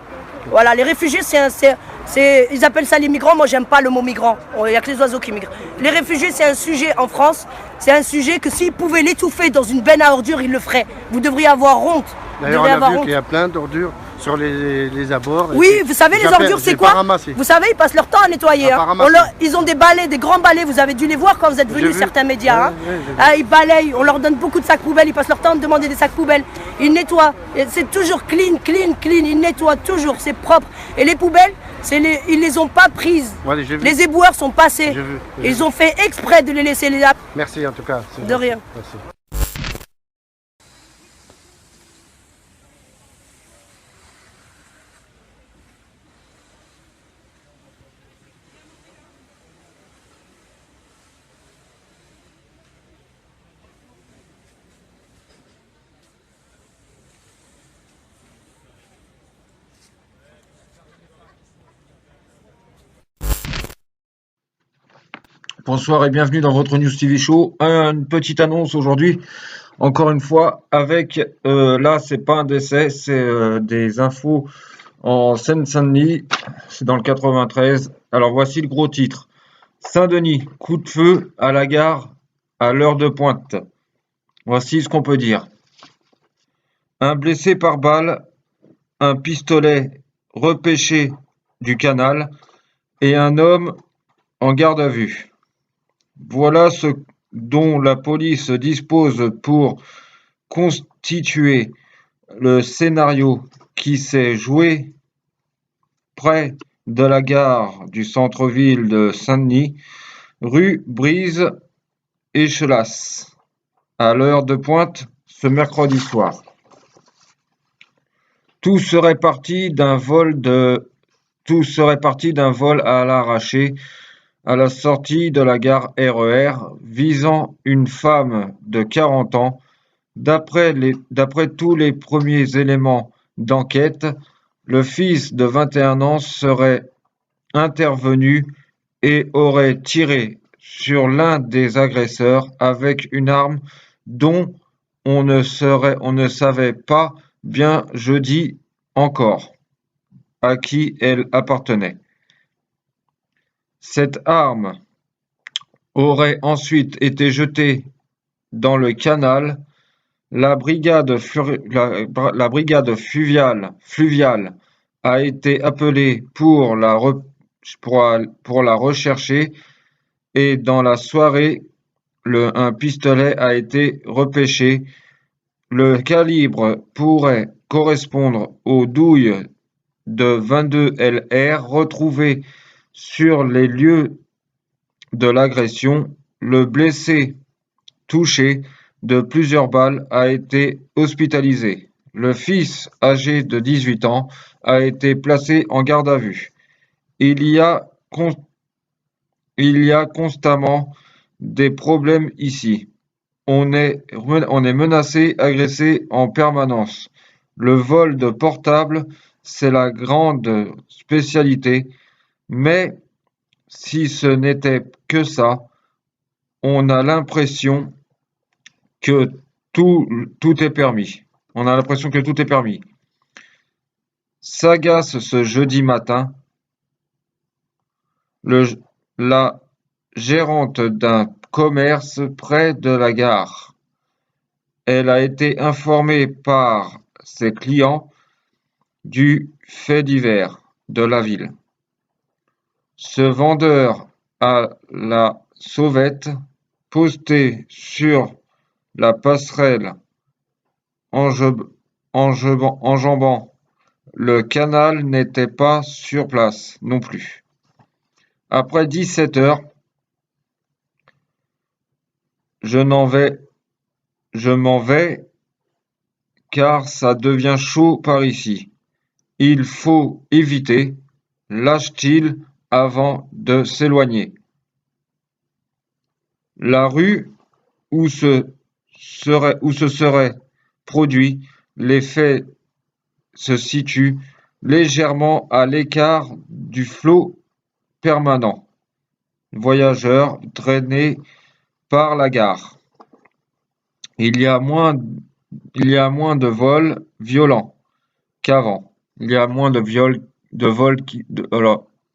Voilà, les réfugiés, c'est Ils appellent ça les migrants, moi j'aime pas le mot migrant, il n'y a que les oiseaux qui migrent. Les réfugiés c'est un sujet en France, c'est un sujet que s'ils pouvaient l'étouffer dans une benne à ordures, ils le feraient. Vous devriez avoir honte. D'ailleurs, on a vu qu'il y a plein d'ordures sur les abords. Oui, vous savez les ordures c'est quoi? Vous savez, ils passent leur temps à nettoyer. Hein. Ils ont des balais, des grands balais, vous avez dû les voir quand vous êtes venus, certains médias. Ils balayent, on leur donne beaucoup de sacs poubelles, ils passent leur temps à demander des sacs poubelles. Ils nettoient, c'est toujours clean, ils nettoient toujours, c'est propre. Et les poubelles, ils les ont pas prises. Les éboueurs sont passés. Ils ont fait exprès de les laisser là. Merci en tout cas. De rien. Merci. Bonsoir et bienvenue dans votre News TV Show. Une petite annonce aujourd'hui, encore une fois, avec, là c'est pas un décès, c'est des infos en Seine-Saint-Denis, c'est dans le 93. Alors voici le gros titre. Saint-Denis, coup de feu à la gare à l'heure de pointe. Voici ce qu'on peut dire. Un blessé par balle, un pistolet repêché du canal et un homme en garde à vue. Voilà ce dont la police dispose pour constituer le scénario qui s'est joué près de la gare du centre-ville de Saint-Denis, rue Brise-Échelas, à l'heure de pointe ce mercredi soir. Tout serait parti d'un vol à l'arraché à la sortie de la gare RER visant une femme de 40 ans. D'après tous les premiers éléments d'enquête, le fils de 21 ans serait intervenu et aurait tiré sur l'un des agresseurs avec une arme dont on ne savait pas bien jeudi encore à qui elle appartenait. Cette arme aurait ensuite été jetée dans le canal. La brigade fluviale a été appelée pour la rechercher et dans la soirée, un pistolet a été repêché. Le calibre pourrait correspondre aux douilles de 22 LR retrouvées sur les lieux de l'agression. Le blessé touché de plusieurs balles a été hospitalisé. Le fils, âgé de 18 ans, a été placé en garde à vue. Il y a constamment des problèmes ici. On est menacé, agressé en permanence. Le vol de portable, c'est la grande spécialité. Mais si ce n'était que ça, on a l'impression que tout est permis. Sagace ce jeudi matin, la gérante d'un commerce près de la gare. Elle a été informée par ses clients du fait divers de la ville. Ce vendeur à la sauvette, posté sur la passerelle enjambant le canal, n'était pas sur place non plus. Après 17 heures, je m'en vais car ça devient chaud par ici. Il faut éviter, lâche-t-il avant de s'éloigner. La rue où se serait produit les faits se situe légèrement à l'écart du flot permanent. Voyageurs drainés par la gare. Il y a moins de vols violents qu'avant.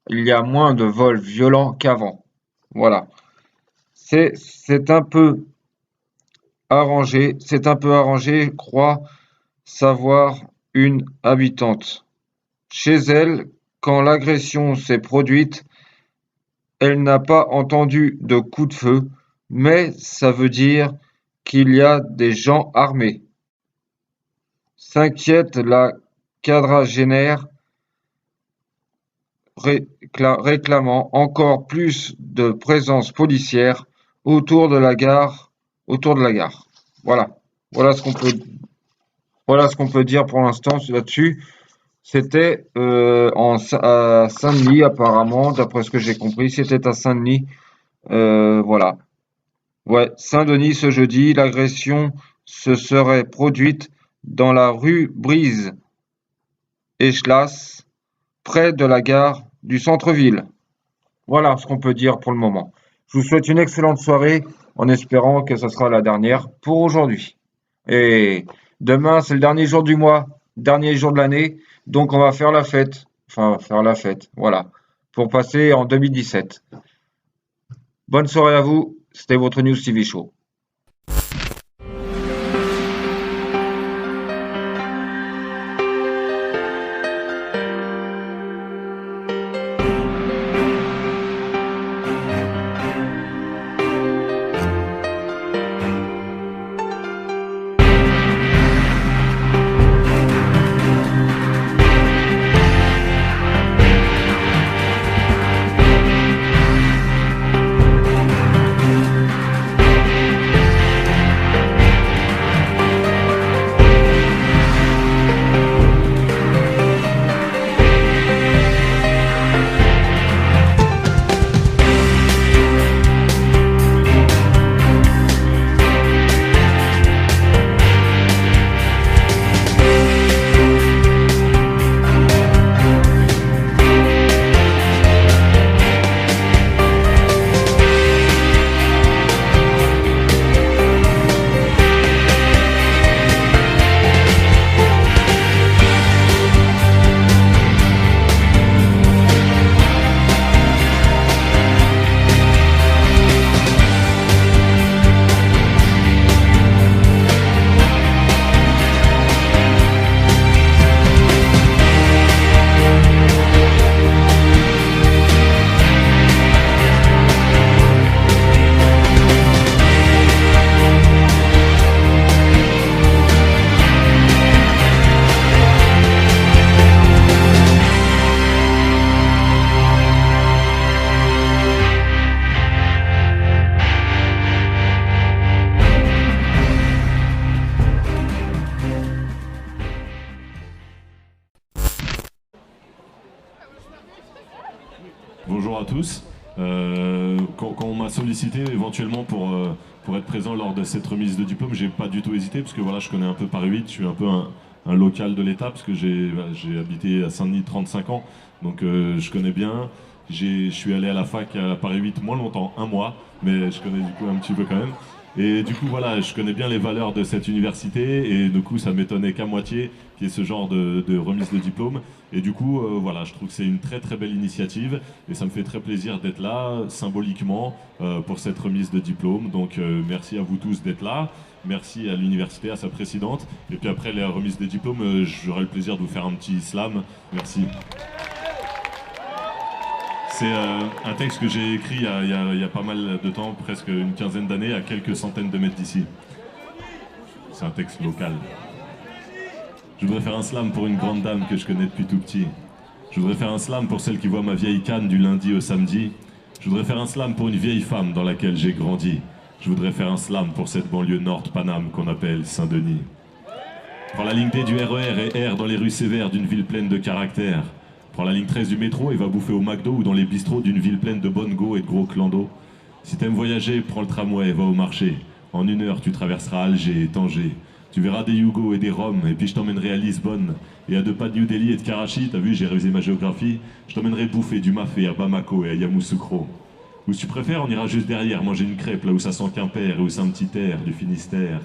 il y a moins de vols violents qu'avant. Voilà. C'est un peu arrangé, croit savoir une habitante. Chez elle, quand l'agression s'est produite, elle n'a pas entendu de coup de feu, mais ça veut dire qu'il y a des gens armés. S'inquiète la quadragénaire, réclamant encore plus de présence policière autour de la gare. Voilà. Voilà ce qu'on peut dire pour l'instant là-dessus. C'était à Saint-Denis apparemment, d'après ce que j'ai compris, c'était à Saint-Denis. Voilà. Ouais, Saint-Denis ce jeudi, l'agression se serait produite dans la rue Brise Eschlas, près de la gare du centre-ville. Voilà ce qu'on peut dire pour le moment. Je vous souhaite une excellente soirée en espérant que ce sera la dernière pour aujourd'hui. Et demain, c'est le dernier jour du mois, dernier jour de l'année, donc on va faire la fête. Enfin, faire la fête, voilà, pour passer en 2017. Bonne soirée à vous, c'était votre News TV Show. Bonjour à tous. Quand on m'a sollicité éventuellement pour être présent lors de cette remise de diplôme, j'ai pas du tout hésité parce que voilà, je connais un peu Paris 8, je suis un peu un local de l'État parce que j'ai habité à Saint-Denis 35 ans, donc je connais bien. Je suis allé à la fac à Paris 8 moins longtemps, 1 mois, mais je connais du coup un petit peu quand même. Et du coup voilà, je connais bien les valeurs de cette université et du coup ça m'étonnait qu'à moitié qu'il y ait ce genre de remise de diplôme. Et du coup voilà, je trouve que c'est une très très belle initiative et ça me fait très plaisir d'être là symboliquement pour cette remise de diplôme. Donc merci à vous tous d'être là, merci à l'université, à sa présidente. Et puis après la remise des diplômes, j'aurai le plaisir de vous faire un petit slam. Merci. C'est un texte que j'ai écrit il y a pas mal de temps, presque une quinzaine d'années, à quelques centaines de mètres d'ici. C'est un texte local. Je voudrais faire un slam pour une grande dame que je connais depuis tout petit. Je voudrais faire un slam pour celle qui voit ma vieille canne du lundi au samedi. Je voudrais faire un slam pour une vieille femme dans laquelle j'ai grandi. Je voudrais faire un slam pour cette banlieue nord Paname qu'on appelle Saint-Denis. Prends la ligne D du RER et erre dans les rues sévères d'une ville pleine de caractère. Prends la ligne 13 du métro et va bouffer au McDo ou dans les bistrots d'une ville pleine de bonnes go et de gros clando. Si t'aimes voyager, prends le tramway et va au marché. En 1 heure, tu traverseras Alger et Tanger. Tu verras des Yougos et des Roms, et puis je t'emmènerai à Lisbonne. Et à 2 pas de New Delhi et de Karachi, t'as vu, j'ai révisé ma géographie. Je t'emmènerai bouffer du mafé à Bamako et à Yamoussoukro. Ou si tu préfères, on ira juste derrière manger une crêpe là où ça sent Quimper et où c'est un petit air du Finistère.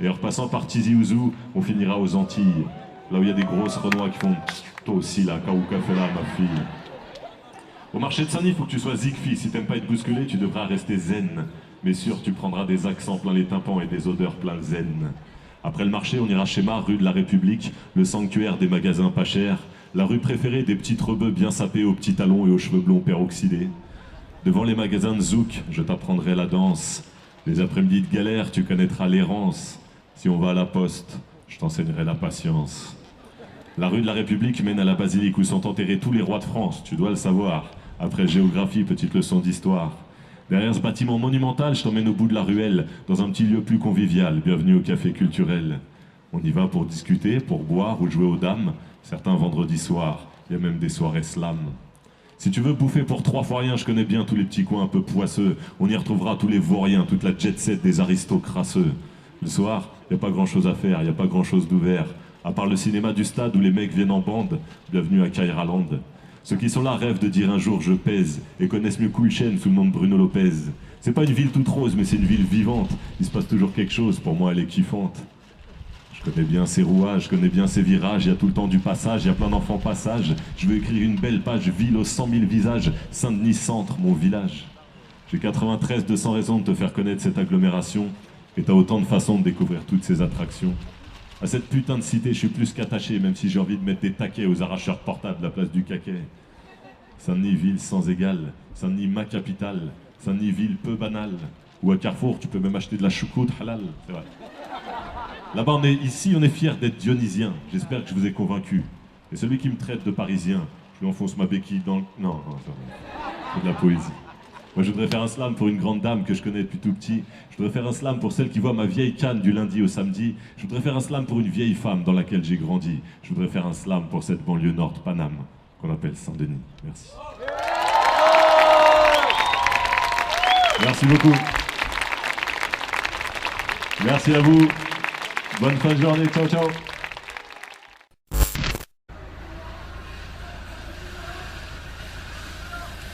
Et en repassant par Tizi Ouzou, on finira aux Antilles. Là où il y a des grosses renois qui font toi aussi là, Kaouka fait là, ma fille. Au marché de Saint-Denis, il faut que tu sois zigfi. Si t'aimes pas être bousculé, tu devras rester zen. Mais sûr, tu prendras des accents plein les tympans et des odeurs plein le zen. Après le marché, on ira chez Mar, rue de la République, le sanctuaire des magasins pas chers, la rue préférée des petits rebeux bien sapés aux petits talons et aux cheveux blonds peroxydés. Devant les magasins de zouk, je t'apprendrai la danse. Les après-midi de galère, tu connaîtras l'errance. Si on va à la poste, je t'enseignerai la patience. La rue de la République mène à la basilique où sont enterrés tous les rois de France, tu dois le savoir. Après géographie, petite leçon d'histoire. Derrière ce bâtiment monumental, je t'emmène au bout de la ruelle, dans un petit lieu plus convivial. Bienvenue au café culturel. On y va pour discuter, pour boire ou jouer aux dames. Certains vendredis soirs, il y a même des soirées slam. Si tu veux bouffer pour 3 fois rien, je connais bien tous les petits coins un peu poisseux. On y retrouvera tous les vauriens, toute la jet set des aristocrasseux. Le soir, il n'y a pas grand chose à faire, il n'y a pas grand chose d'ouvert. À part le cinéma du stade où les mecs viennent en bande. Bienvenue à Kairaland. Ceux qui sont là rêvent de dire un jour je pèse et connaissent mieux Cool Chain sous le nom de Bruno Lopez. C'est pas une ville toute rose, mais c'est une ville vivante. Il se passe toujours quelque chose, pour moi elle est kiffante. Je connais bien ses rouages, je connais bien ses virages, il y a tout le temps du passage, il y a plein d'enfants passage. Je veux écrire une belle page, ville aux 100 000 visages, Saint-Denis centre, mon village. J'ai 93 200 raisons de te faire connaître cette agglomération, et t'as autant de façons de découvrir toutes ces attractions. À cette putain de cité, je suis plus qu'attaché, même si j'ai envie de mettre des taquets aux arracheurs portables de la place du Caquet. Saint-Denis, ville sans égal, Saint-Denis, ma capitale, Saint-Denis, ville peu banale, où à Carrefour, tu peux même acheter de la choucroute halal, c'est vrai. Là-bas, ici, on est fiers d'être dionysien. J'espère que je vous ai convaincu. Et celui qui me traite de parisien, je lui enfonce ma béquille dans le... Non, c'est de la poésie. Moi, je voudrais faire un slam pour une grande dame que je connais depuis tout petit. Je voudrais faire un slam pour celle qui voit ma vieille canne du lundi au samedi. Je voudrais faire un slam pour une vieille femme dans laquelle j'ai grandi. Je voudrais faire un slam pour cette banlieue nord de Paname qu'on appelle Saint-Denis. Merci. Merci beaucoup. Merci à vous. Bonne fin de journée. Ciao, ciao.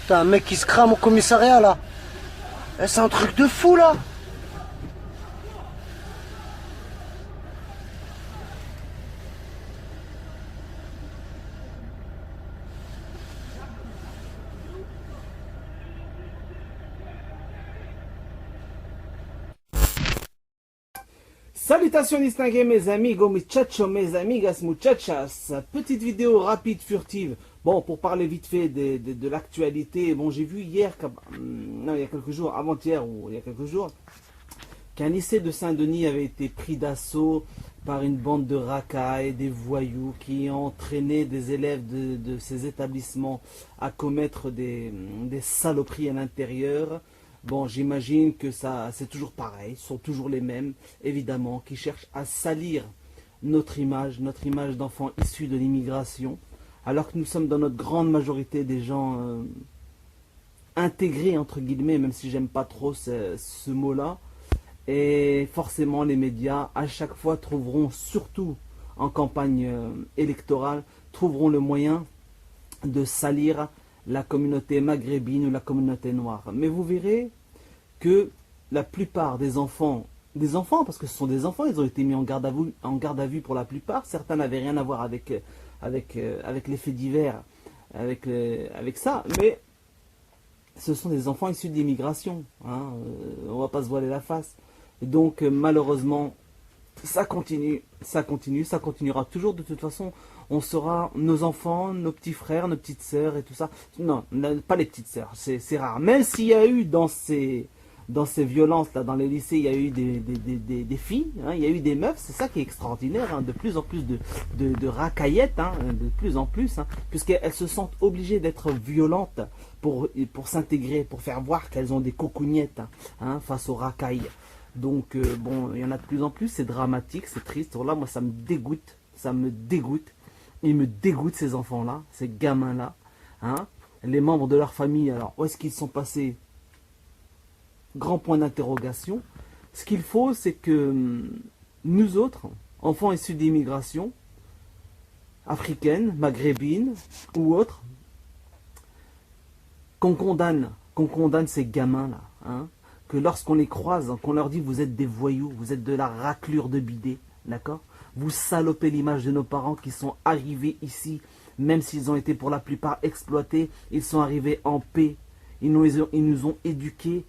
T'as un mec qui se crame au commissariat là. C'est un truc de fou là. Salutations distingués mes amigos, muchachos, mes amigas, muchachas. Petite vidéo rapide, furtive. Bon, pour parler vite fait de l'actualité. Bon, j'ai vu hier, non, il y a quelques jours, avant-hier ou il y a quelques jours, qu'un lycée de Saint-Denis avait été pris d'assaut par une bande de racailles, des voyous qui ont entraîné des élèves de ces établissements à commettre des saloperies à l'intérieur. Bon, j'imagine que ça, c'est toujours pareil, ce sont toujours les mêmes, évidemment, qui cherchent à salir notre image d'enfants issus de l'immigration, alors que nous sommes dans notre grande majorité des gens intégrés, entre guillemets, même si j'aime pas trop ce mot-là. Et forcément, les médias, à chaque fois, trouveront, surtout en campagne électorale, trouveront le moyen de salir la communauté maghrébine ou la communauté noire. Mais vous verrez que la plupart des enfants, parce que ce sont des enfants, ils ont été mis en garde à vue pour la plupart, certains n'avaient rien à voir avec les faits divers, avec ça, mais ce sont des enfants issus de l'immigration, hein, on ne va pas se voiler la face. Et donc malheureusement, ça continue, ça continuera toujours. De toute façon, on sera nos enfants, nos petits frères, nos petites sœurs et tout ça. Non, pas les petites sœurs, c'est rare. Même s'il y a eu dans ces violences là, dans les lycées, il y a eu des filles, hein, il y a eu des meufs. C'est ça qui est extraordinaire, hein, de plus en plus de racaillettes, hein, de plus en plus, hein, puisqu'elles se sentent obligées d'être violentes pour s'intégrer, pour faire voir qu'elles ont des cocognettes, hein, face aux racailles. Donc bon, il y en a de plus en plus, c'est dramatique, c'est triste. Là, moi, ça me dégoûte. Ils me dégoûtent, ces enfants-là, ces gamins-là. Hein. Les membres de leur famille, alors, où est-ce qu'ils sont passés? Grand point d'interrogation. Ce qu'il faut, c'est que nous autres, enfants issus d'immigration, africaine, maghrébine ou autre, qu'on condamne ces gamins-là. Hein. Que lorsqu'on les croise, qu'on leur dit vous êtes des voyous, vous êtes de la raclure de bidet, d'accord? Vous salopez l'image de nos parents qui sont arrivés ici même s'ils ont été pour la plupart exploités, ils sont arrivés en paix. Ils nous ont éduqués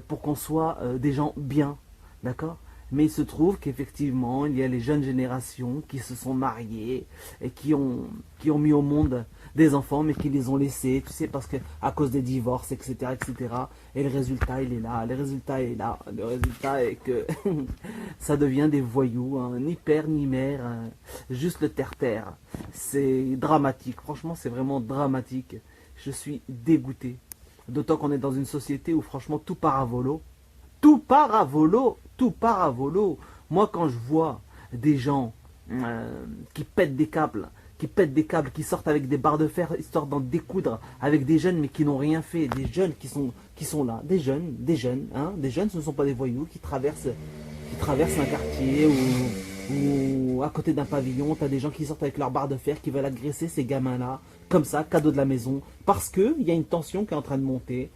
pour qu'on soit des gens bien, d'accord? Mais il se trouve qu'effectivement, il y a les jeunes générations qui se sont mariées et qui ont mis au monde des enfants, mais qui les ont laissés, tu sais, parce que à cause des divorces, etc., etc. Et le résultat, il est là. Le résultat est là. Le résultat est que ça devient des voyous, hein, ni père ni mère, hein, juste le terre-terre. C'est dramatique. Franchement, c'est vraiment dramatique. Je suis dégoûté. D'autant qu'on est dans une société où, franchement, tout part à volo. Tout part à volo. Tout part à volo. Moi, quand je vois des gens qui pètent des câbles, qui sortent avec des barres de fer, histoire d'en découdre avec des jeunes mais qui n'ont rien fait, des jeunes qui sont là, des jeunes, ce ne sont pas des voyous qui traversent un quartier ou à côté d'un pavillon, tu as des gens qui sortent avec leurs barres de fer, qui veulent agresser ces gamins-là, comme ça, cadeau de la maison, parce qu'il y a une tension qui est en train de monter,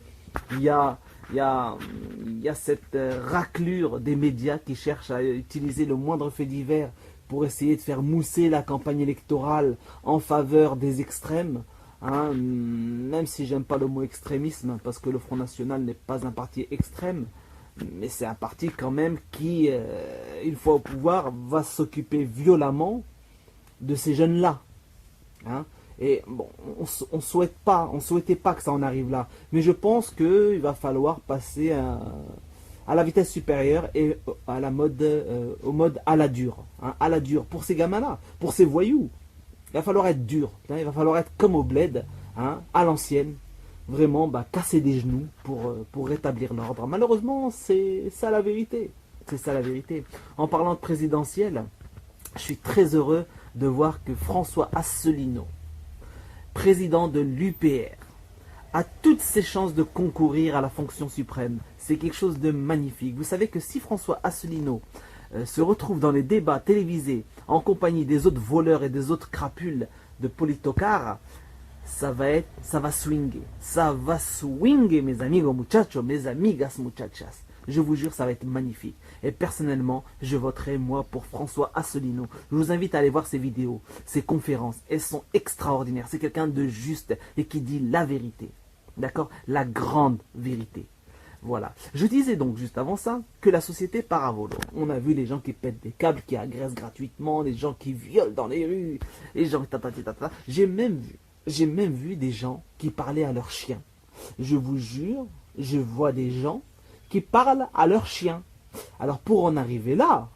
il y a cette raclure des médias qui cherchent à utiliser le moindre fait divers pour essayer de faire mousser la campagne électorale en faveur des extrêmes, hein, même si j'aime pas le mot extrémisme, parce que le Front National n'est pas un parti extrême, mais c'est un parti quand même qui, une fois au pouvoir, va s'occuper violemment de ces jeunes-là. Hein. Et bon, on souhaitait pas que ça en arrive là, mais je pense qu'il va falloir passer à la vitesse supérieure et à au mode à la dure. Hein, à la dure, pour ces gamins-là, pour ces voyous. Il va falloir être dur, hein, il va falloir être comme au bled, hein, à l'ancienne. Vraiment, casser des genoux pour rétablir l'ordre. Malheureusement, c'est ça la vérité. C'est ça la vérité. En parlant de présidentielle, je suis très heureux de voir que François Asselineau, président de l'UPR, a toutes ses chances de concourir à la fonction suprême. C'est quelque chose de magnifique. Vous savez que si François Asselineau se retrouve dans les débats télévisés en compagnie des autres voleurs et des autres crapules de politocards, ça va swinger. Ça va swinger, mes amigos muchachos, mes amigas muchachas. Je vous jure, ça va être magnifique. Et personnellement, je voterai, moi, pour François Asselineau. Je vous invite à aller voir ses vidéos, ses conférences. Elles sont extraordinaires. C'est quelqu'un de juste et qui dit la vérité. D'accord? La grande vérité. Voilà. Je disais donc, juste avant ça, que la société part à volo. On a vu les gens qui pètent des câbles, qui agressent gratuitement, les gens qui violent dans les rues, les gens qui tatata. J'ai même vu des gens qui parlaient à leurs chiens. Je vous jure, je vois des gens qui parlent à leurs chiens. Alors pour en arriver là,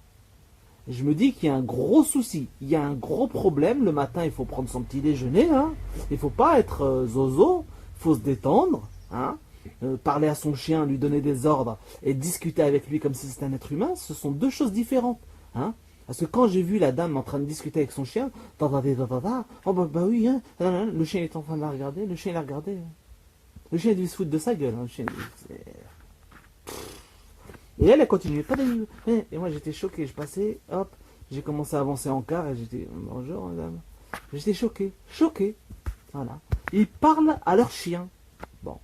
je me dis qu'il y a un gros souci, il y a un gros problème. Le matin, il faut prendre son petit déjeuner, hein. Il ne faut pas être zozo, il faut se détendre, hein. Parler à son chien, lui donner des ordres et discuter avec lui comme si c'était un être humain, ce sont deux choses différentes, hein. Parce que quand j'ai vu la dame en train de discuter avec son chien, oh bah oui, hein, le chien est en train de la regarder, le chien l'a regardé. Le chien a dû se foutre de sa gueule, hein, le chien. Et elle a continué. Et moi j'étais choqué, je passais, hop, j'ai commencé à avancer en quart et j'étais, bonjour madame. J'étais choqué. Voilà. Ils parlent à leur chien. Bon,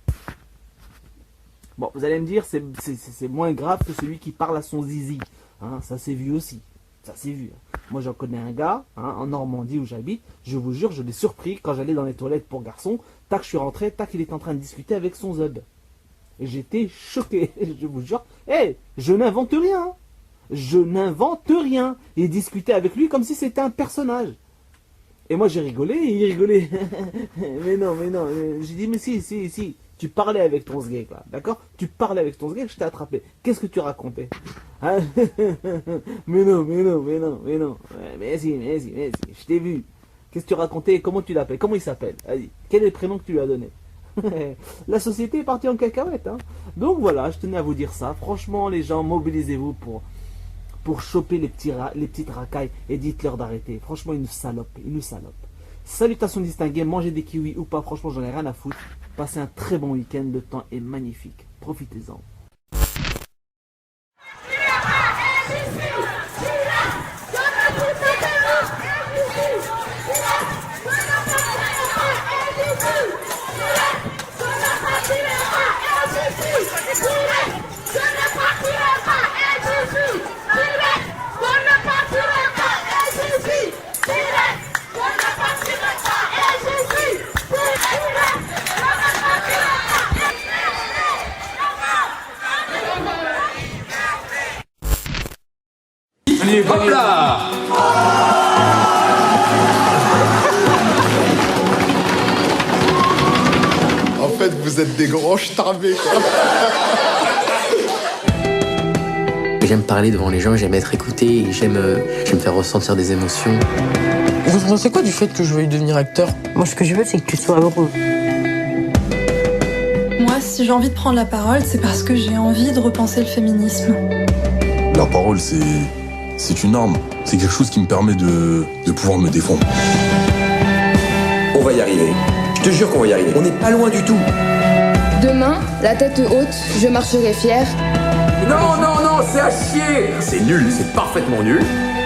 vous allez me dire, c'est moins grave que celui qui parle à son zizi. Hein, ça s'est vu aussi. Ça s'est vu. Moi j'en connais un gars, hein, en Normandie où j'habite, je vous jure, je l'ai surpris quand j'allais dans les toilettes pour garçon, tac, je suis rentré, tac, il est en train de discuter avec son zub. Et j'étais choqué, je vous jure. Je n'invente rien. Hein. Je n'invente rien. Il discutait avec lui comme si c'était un personnage. Et moi j'ai rigolé, et il rigolait. mais non. J'ai dit, mais si. Tu parlais avec ton sgeg là, d'accord? Tu parlais avec ton sgeg, je t'ai attrapé. Qu'est-ce que tu racontais? Hein? Mais non. Mais si, je t'ai vu. Qu'est-ce que tu racontais? Comment tu l'appelles? Comment il s'appelle? Vas-y. Quel est le prénom que tu lui as donné? La société est partie en cacahuète. Hein. Donc voilà, je tenais à vous dire ça. Franchement, les gens, mobilisez-vous pour choper les petites racailles et dites-leur d'arrêter. Franchement, ils nous salopent. Salutations distinguées, mangez des kiwis ou pas, franchement, j'en ai rien à foutre. Passez un très bon week-end, le temps est magnifique. Profitez-en. Allez, hop là. En fait, vous êtes des grands starbés, quoi. J'aime parler devant les gens, j'aime être écouté, j'aime faire ressentir des émotions. Vous pensez quoi du fait que je veuille devenir acteur? Moi, ce que je veux, c'est que tu sois heureux. Moi, si j'ai envie de prendre la parole, c'est parce que j'ai envie de repenser le féminisme. La parole, c'est une arme. C'est quelque chose qui me permet de pouvoir me défendre. On va y arriver. Je te jure qu'on va y arriver. On n'est pas loin du tout. Demain, la tête haute, je marcherai fière. Non, non, non, c'est à chier. C'est nul, c'est parfaitement nul.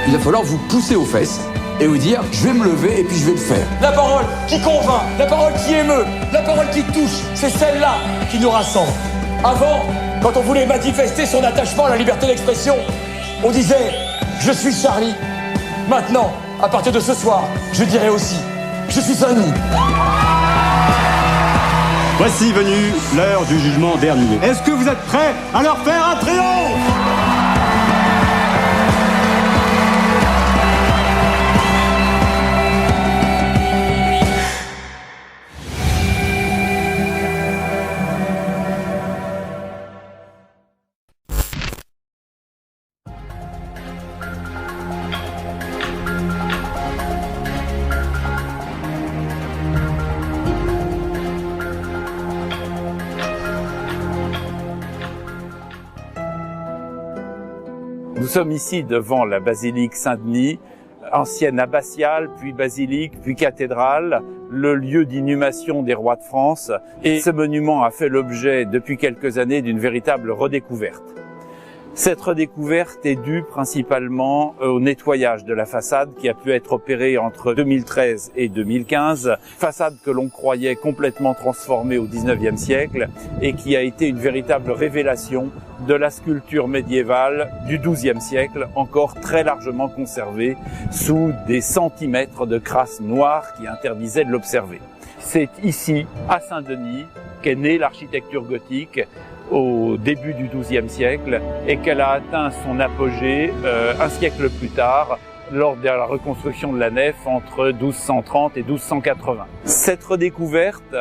Il va falloir vous pousser aux fesses et vous dire, je vais me lever et puis je vais le faire. La parole qui convainc, la parole qui émeut, la parole qui touche, c'est celle-là qui nous rassemble. Avant, quand on voulait manifester son attachement à la liberté d'expression, on disait « Je suis Charlie ». Maintenant, à partir de ce soir, je dirai aussi « Je suis Sonny ». Voici venue l'heure du jugement dernier. Est-ce que vous êtes prêts à leur faire un triomphe ? Nous sommes ici devant la basilique Saint-Denis, ancienne abbatiale, puis basilique, puis cathédrale, le lieu d'inhumation des rois de France. Et ce monument a fait l'objet depuis quelques années d'une véritable redécouverte. Cette redécouverte est due principalement au nettoyage de la façade qui a pu être opéré entre 2013 et 2015, façade que l'on croyait complètement transformée au XIXe siècle et qui a été une véritable révélation de la sculpture médiévale du XIIe siècle, encore très largement conservée sous des centimètres de crasse noire qui interdisaient de l'observer. C'est ici, à Saint-Denis, qu'est née l'architecture gothique au début du XIIe siècle et qu'elle a atteint son apogée un siècle plus tard lors de la reconstruction de la nef entre 1230 et 1280. Cette redécouverte,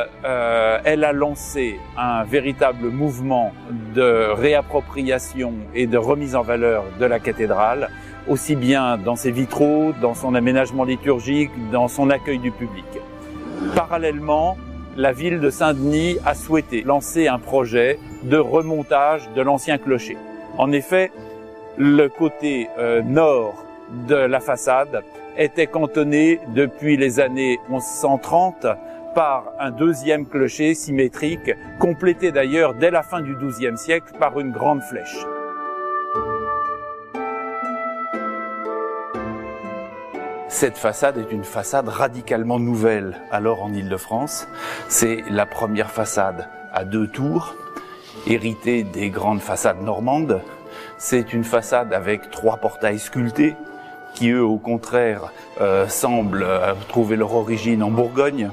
elle a lancé un véritable mouvement de réappropriation et de remise en valeur de la cathédrale, aussi bien dans ses vitraux, dans son aménagement liturgique, dans son accueil du public. Parallèlement, la ville de Saint-Denis a souhaité lancer un projet de remontage de l'ancien clocher. En effet, le côté nord de la façade était cantonné depuis les années 1130 par un deuxième clocher symétrique, complété d'ailleurs dès la fin du XIIe siècle par une grande flèche. Cette façade est une façade radicalement nouvelle alors en Île-de-France. C'est la première façade à 2 tours, héritée des grandes façades normandes. C'est une façade avec 3 portails sculptés qui, eux, au contraire, semblent trouver leur origine en Bourgogne.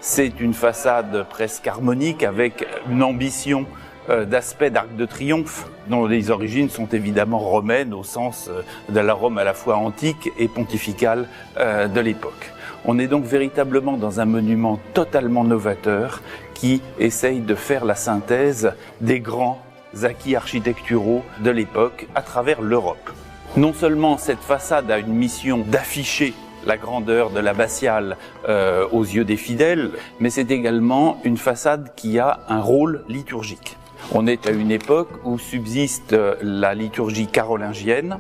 C'est une façade presque harmonique avec une ambition d'aspect d'arc de triomphe, dont les origines sont évidemment romaines au sens de la Rome à la fois antique et pontificale de l'époque. On est donc véritablement dans un monument totalement novateur qui essaye de faire la synthèse des grands acquis architecturaux de l'époque à travers l'Europe. Non seulement cette façade a une mission d'afficher la grandeur de l'abbatiale aux yeux des fidèles, mais c'est également une façade qui a un rôle liturgique. On est à une époque où subsiste la liturgie carolingienne,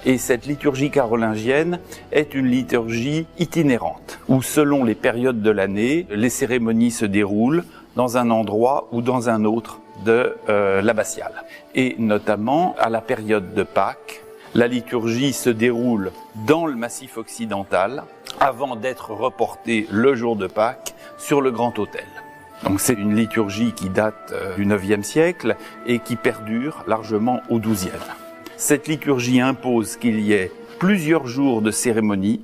et cette liturgie carolingienne est une liturgie itinérante, où selon les périodes de l'année, les cérémonies se déroulent dans un endroit ou dans un autre de l'abbatiale. Et notamment à la période de Pâques, la liturgie se déroule dans le Massif occidental avant d'être reportée le jour de Pâques sur le Grand Autel. Donc c'est une liturgie qui date du IXe siècle et qui perdure largement au XIIe. Cette liturgie impose qu'il y ait plusieurs jours de cérémonie,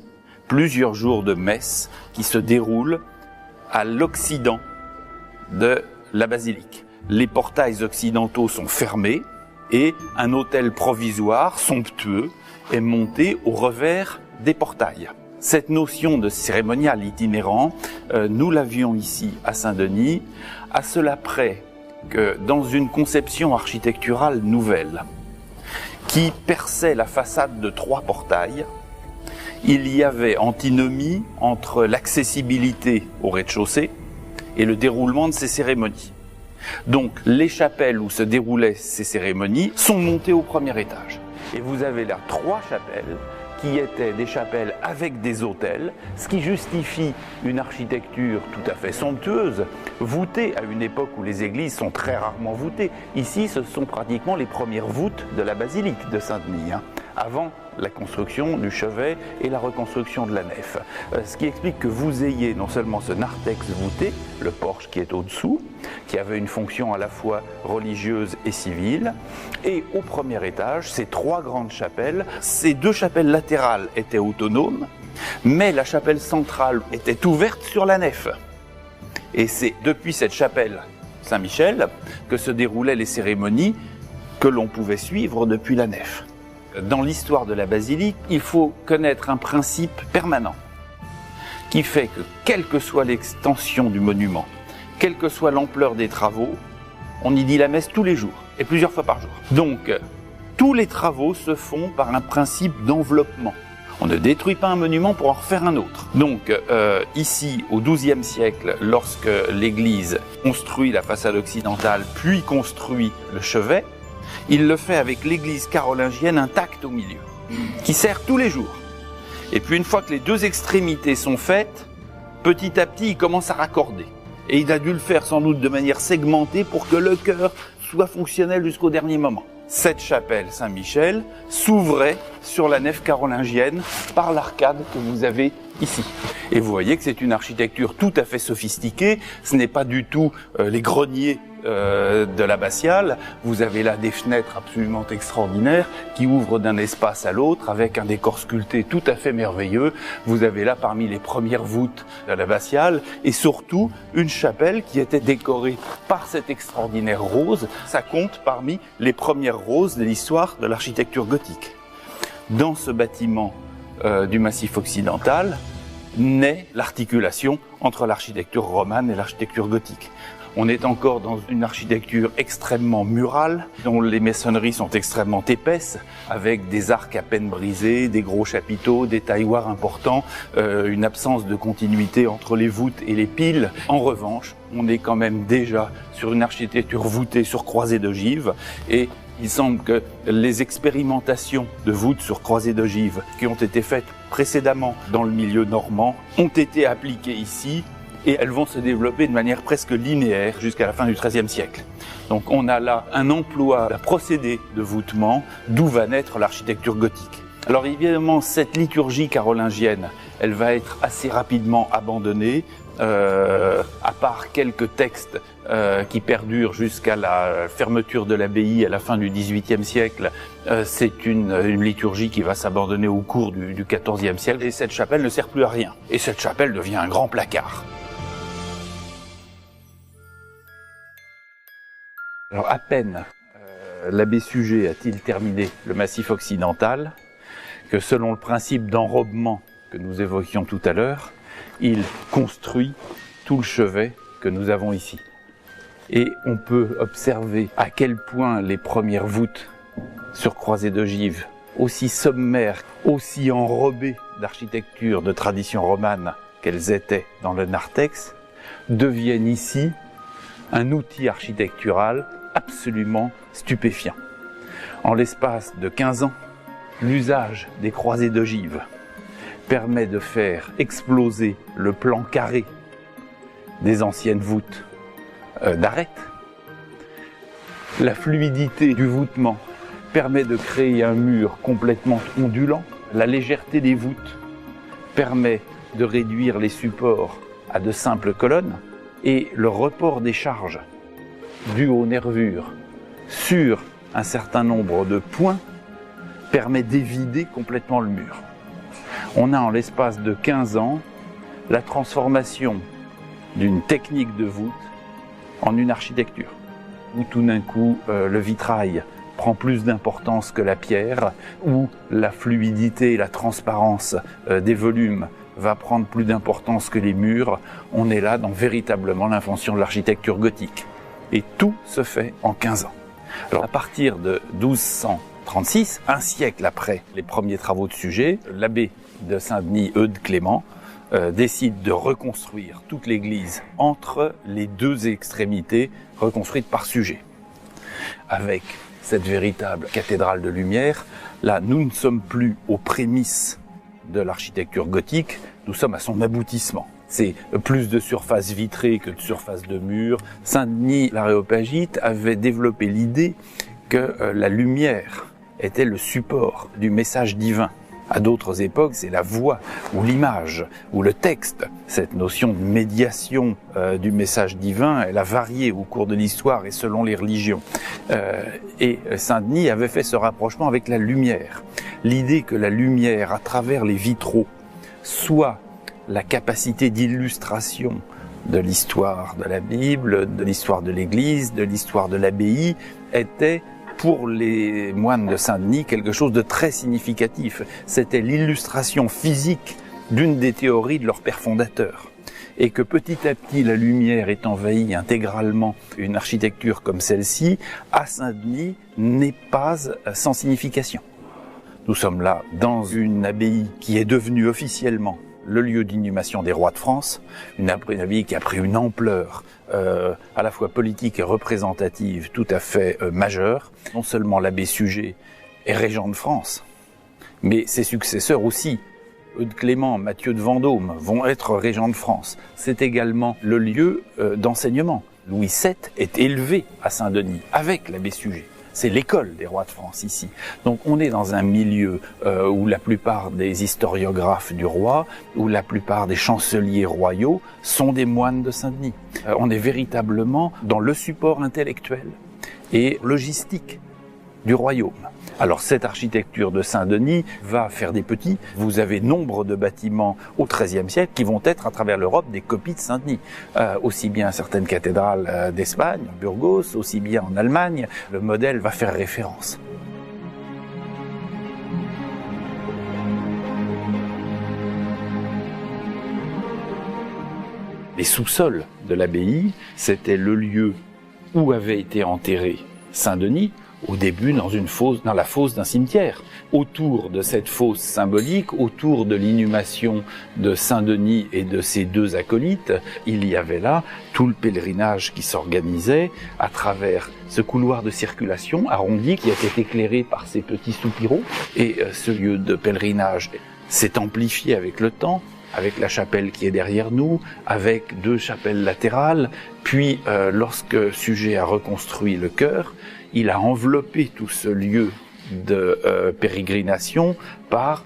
plusieurs jours de messe qui se déroulent à l'occident de la basilique. Les portails occidentaux sont fermés et un autel provisoire, somptueux, est montée au revers des portails. Cette notion de cérémonial itinérant, nous l'avions ici à Saint-Denis, à cela près que dans une conception architecturale nouvelle, qui perçait la façade de 3 portails, il y avait antinomie entre l'accessibilité au rez-de-chaussée et le déroulement de ces cérémonies. Donc les chapelles où se déroulaient ces cérémonies sont montées au premier étage. Et vous avez là 3 chapelles qui étaient des chapelles avec des autels, ce qui justifie une architecture tout à fait somptueuse, voûtée à une époque où les églises sont très rarement voûtées. Ici, ce sont pratiquement les premières voûtes de la basilique de Saint-Denis, avant la construction du chevet et la reconstruction de la nef. Ce qui explique que vous ayez non seulement ce narthex voûté, le porche qui est au-dessous, qui avait une fonction à la fois religieuse et civile, et au premier étage, ces 3 grandes chapelles. Ces 2 chapelles latérales étaient autonomes, mais la chapelle centrale était ouverte sur la nef. Et c'est depuis cette chapelle Saint-Michel que se déroulaient les cérémonies que l'on pouvait suivre depuis la nef. Dans l'histoire de la basilique, il faut connaître un principe permanent qui fait que, quelle que soit l'extension du monument, quelle que soit l'ampleur des travaux, on y dit la messe tous les jours et plusieurs fois par jour. Donc, tous les travaux se font par un principe d'enveloppement. On ne détruit pas un monument pour en refaire un autre. Donc, ici, au XIIe siècle, lorsque l'Église construit la façade occidentale, puis construit le chevet, il le fait avec l'église carolingienne intacte au milieu, qui sert tous les jours. Et puis une fois que les 2 extrémités sont faites, petit à petit il commence à raccorder. Et il a dû le faire sans doute de manière segmentée pour que le chœur soit fonctionnel jusqu'au dernier moment. Cette chapelle Saint-Michel s'ouvrait sur la nef carolingienne par l'arcade que vous avez ici. Et vous voyez que c'est une architecture tout à fait sophistiquée, ce n'est pas du tout les greniers de l'abbatiale. Vous avez là des fenêtres absolument extraordinaires qui ouvrent d'un espace à l'autre avec un décor sculpté tout à fait merveilleux. Vous avez là parmi les premières voûtes de l'abbatiale et surtout une chapelle qui était décorée par cette extraordinaire rose. Ça compte parmi les premières roses de l'histoire de l'architecture gothique. Dans ce bâtiment du Massif occidental naît l'articulation entre l'architecture romane et l'architecture gothique. On est encore dans une architecture extrêmement murale, dont les maçonneries sont extrêmement épaisses, avec des arcs à peine brisés, des gros chapiteaux, des tailloirs importants, une absence de continuité entre les voûtes et les piles. En revanche, on est quand même déjà sur une architecture voûtée sur croisée d'ogives, et il semble que les expérimentations de voûtes sur croisée d'ogives qui ont été faites précédemment dans le milieu normand ont été appliquées ici, et elles vont se développer de manière presque linéaire jusqu'à la fin du XIIIe siècle. Donc on a là un emploi, un procédé de voûtement, d'où va naître l'architecture gothique. Alors évidemment, cette liturgie carolingienne, elle va être assez rapidement abandonnée, à part quelques textes qui perdurent jusqu'à la fermeture de l'abbaye à la fin du XVIIIe siècle. C'est une liturgie qui va s'abandonner au cours du XIVe siècle, et cette chapelle ne sert plus à rien. Et cette chapelle devient un grand placard. Alors à peine l'abbé Suger a-t-il terminé le Massif occidental que, selon le principe d'enrobement que nous évoquions tout à l'heure, il construit tout le chevet que nous avons ici. Et on peut observer à quel point les premières voûtes sur croisée d'ogives, aussi sommaires, aussi enrobées d'architecture de tradition romane qu'elles étaient dans le narthex, deviennent ici un outil architectural absolument stupéfiant. En l'espace de 15 ans, l'usage des croisées d'ogives permet de faire exploser le plan carré des anciennes voûtes d'arête. La fluidité du voûtement permet de créer un mur complètement ondulant. La légèreté des voûtes permet de réduire les supports à de simples colonnes. Et le report des charges dues aux nervures sur un certain nombre de points permet d'évider complètement le mur. On a en l'espace de 15 ans la transformation d'une technique de voûte en une architecture, où tout d'un coup le vitrail prend plus d'importance que la pierre, où la fluidité et la transparence des volumes va prendre plus d'importance que les murs. On est là dans véritablement l'invention de l'architecture gothique. Et tout se fait en 15 ans. Alors à partir de 1236, un siècle après les premiers travaux de Suger, l'abbé de Saint-Denis, Eudes Clément, décide de reconstruire toute l'église entre les deux extrémités reconstruites par Suger. Avec cette véritable cathédrale de lumière, là nous ne sommes plus aux prémices de l'architecture gothique, nous sommes à son aboutissement. C'est plus de surface vitrée que de surface de mur. Saint-Denis, l'Aréopagite, avait développé l'idée que la lumière était le support du message divin. À d'autres époques, c'est la voix ou l'image ou le texte. Cette notion de médiation du message divin, elle a varié au cours de l'histoire et selon les religions. Et Saint-Denis avait fait ce rapprochement avec la lumière. L'idée que la lumière, à travers les vitraux, soit la capacité d'illustration de l'histoire de la Bible, de l'histoire de l'Église, de l'histoire de l'abbaye, était pour les moines de Saint-Denis quelque chose de très significatif. C'était l'illustration physique d'une des théories de leur père fondateur. Et que petit à petit la lumière ait envahi intégralement une architecture comme celle-ci, à Saint-Denis n'est pas sans signification. Nous sommes là dans une abbaye qui est devenue officiellement le lieu d'inhumation des rois de France, une abbaye qui a pris une ampleur à la fois politique et représentative tout à fait majeure. Non seulement l'abbé Suger est régent de France, mais ses successeurs aussi. Eudes Clément, Mathieu de Vendôme vont être régents de France. C'est également le lieu d'enseignement. Louis VII est élevé à Saint-Denis avec l'abbé Suger. C'est l'école des rois de France ici. Donc on est dans un milieu où la plupart des historiographes du roi, où la plupart des chanceliers royaux sont des moines de Saint-Denis. On est véritablement dans le support intellectuel et logistique du royaume. Alors cette architecture de Saint-Denis va faire des petits. Vous avez nombre de bâtiments au XIIIe siècle qui vont être à travers l'Europe des copies de Saint-Denis. Aussi bien certaines cathédrales d'Espagne, Burgos, aussi bien en Allemagne, le modèle va faire référence. Les sous-sols de l'abbaye, c'était le lieu où avait été enterré Saint-Denis, au début dans la fosse d'un cimetière. Autour de cette fosse symbolique, autour de l'inhumation de Saint-Denis et de ses deux acolytes, il y avait là tout le pèlerinage qui s'organisait à travers ce couloir de circulation arrondi qui était éclairé par ces petits soupiraux. Et ce lieu de pèlerinage s'est amplifié avec le temps, avec la chapelle qui est derrière nous, avec deux chapelles latérales. Puis, lorsque Suger a reconstruit le chœur, il a enveloppé tout ce lieu de pérégrination par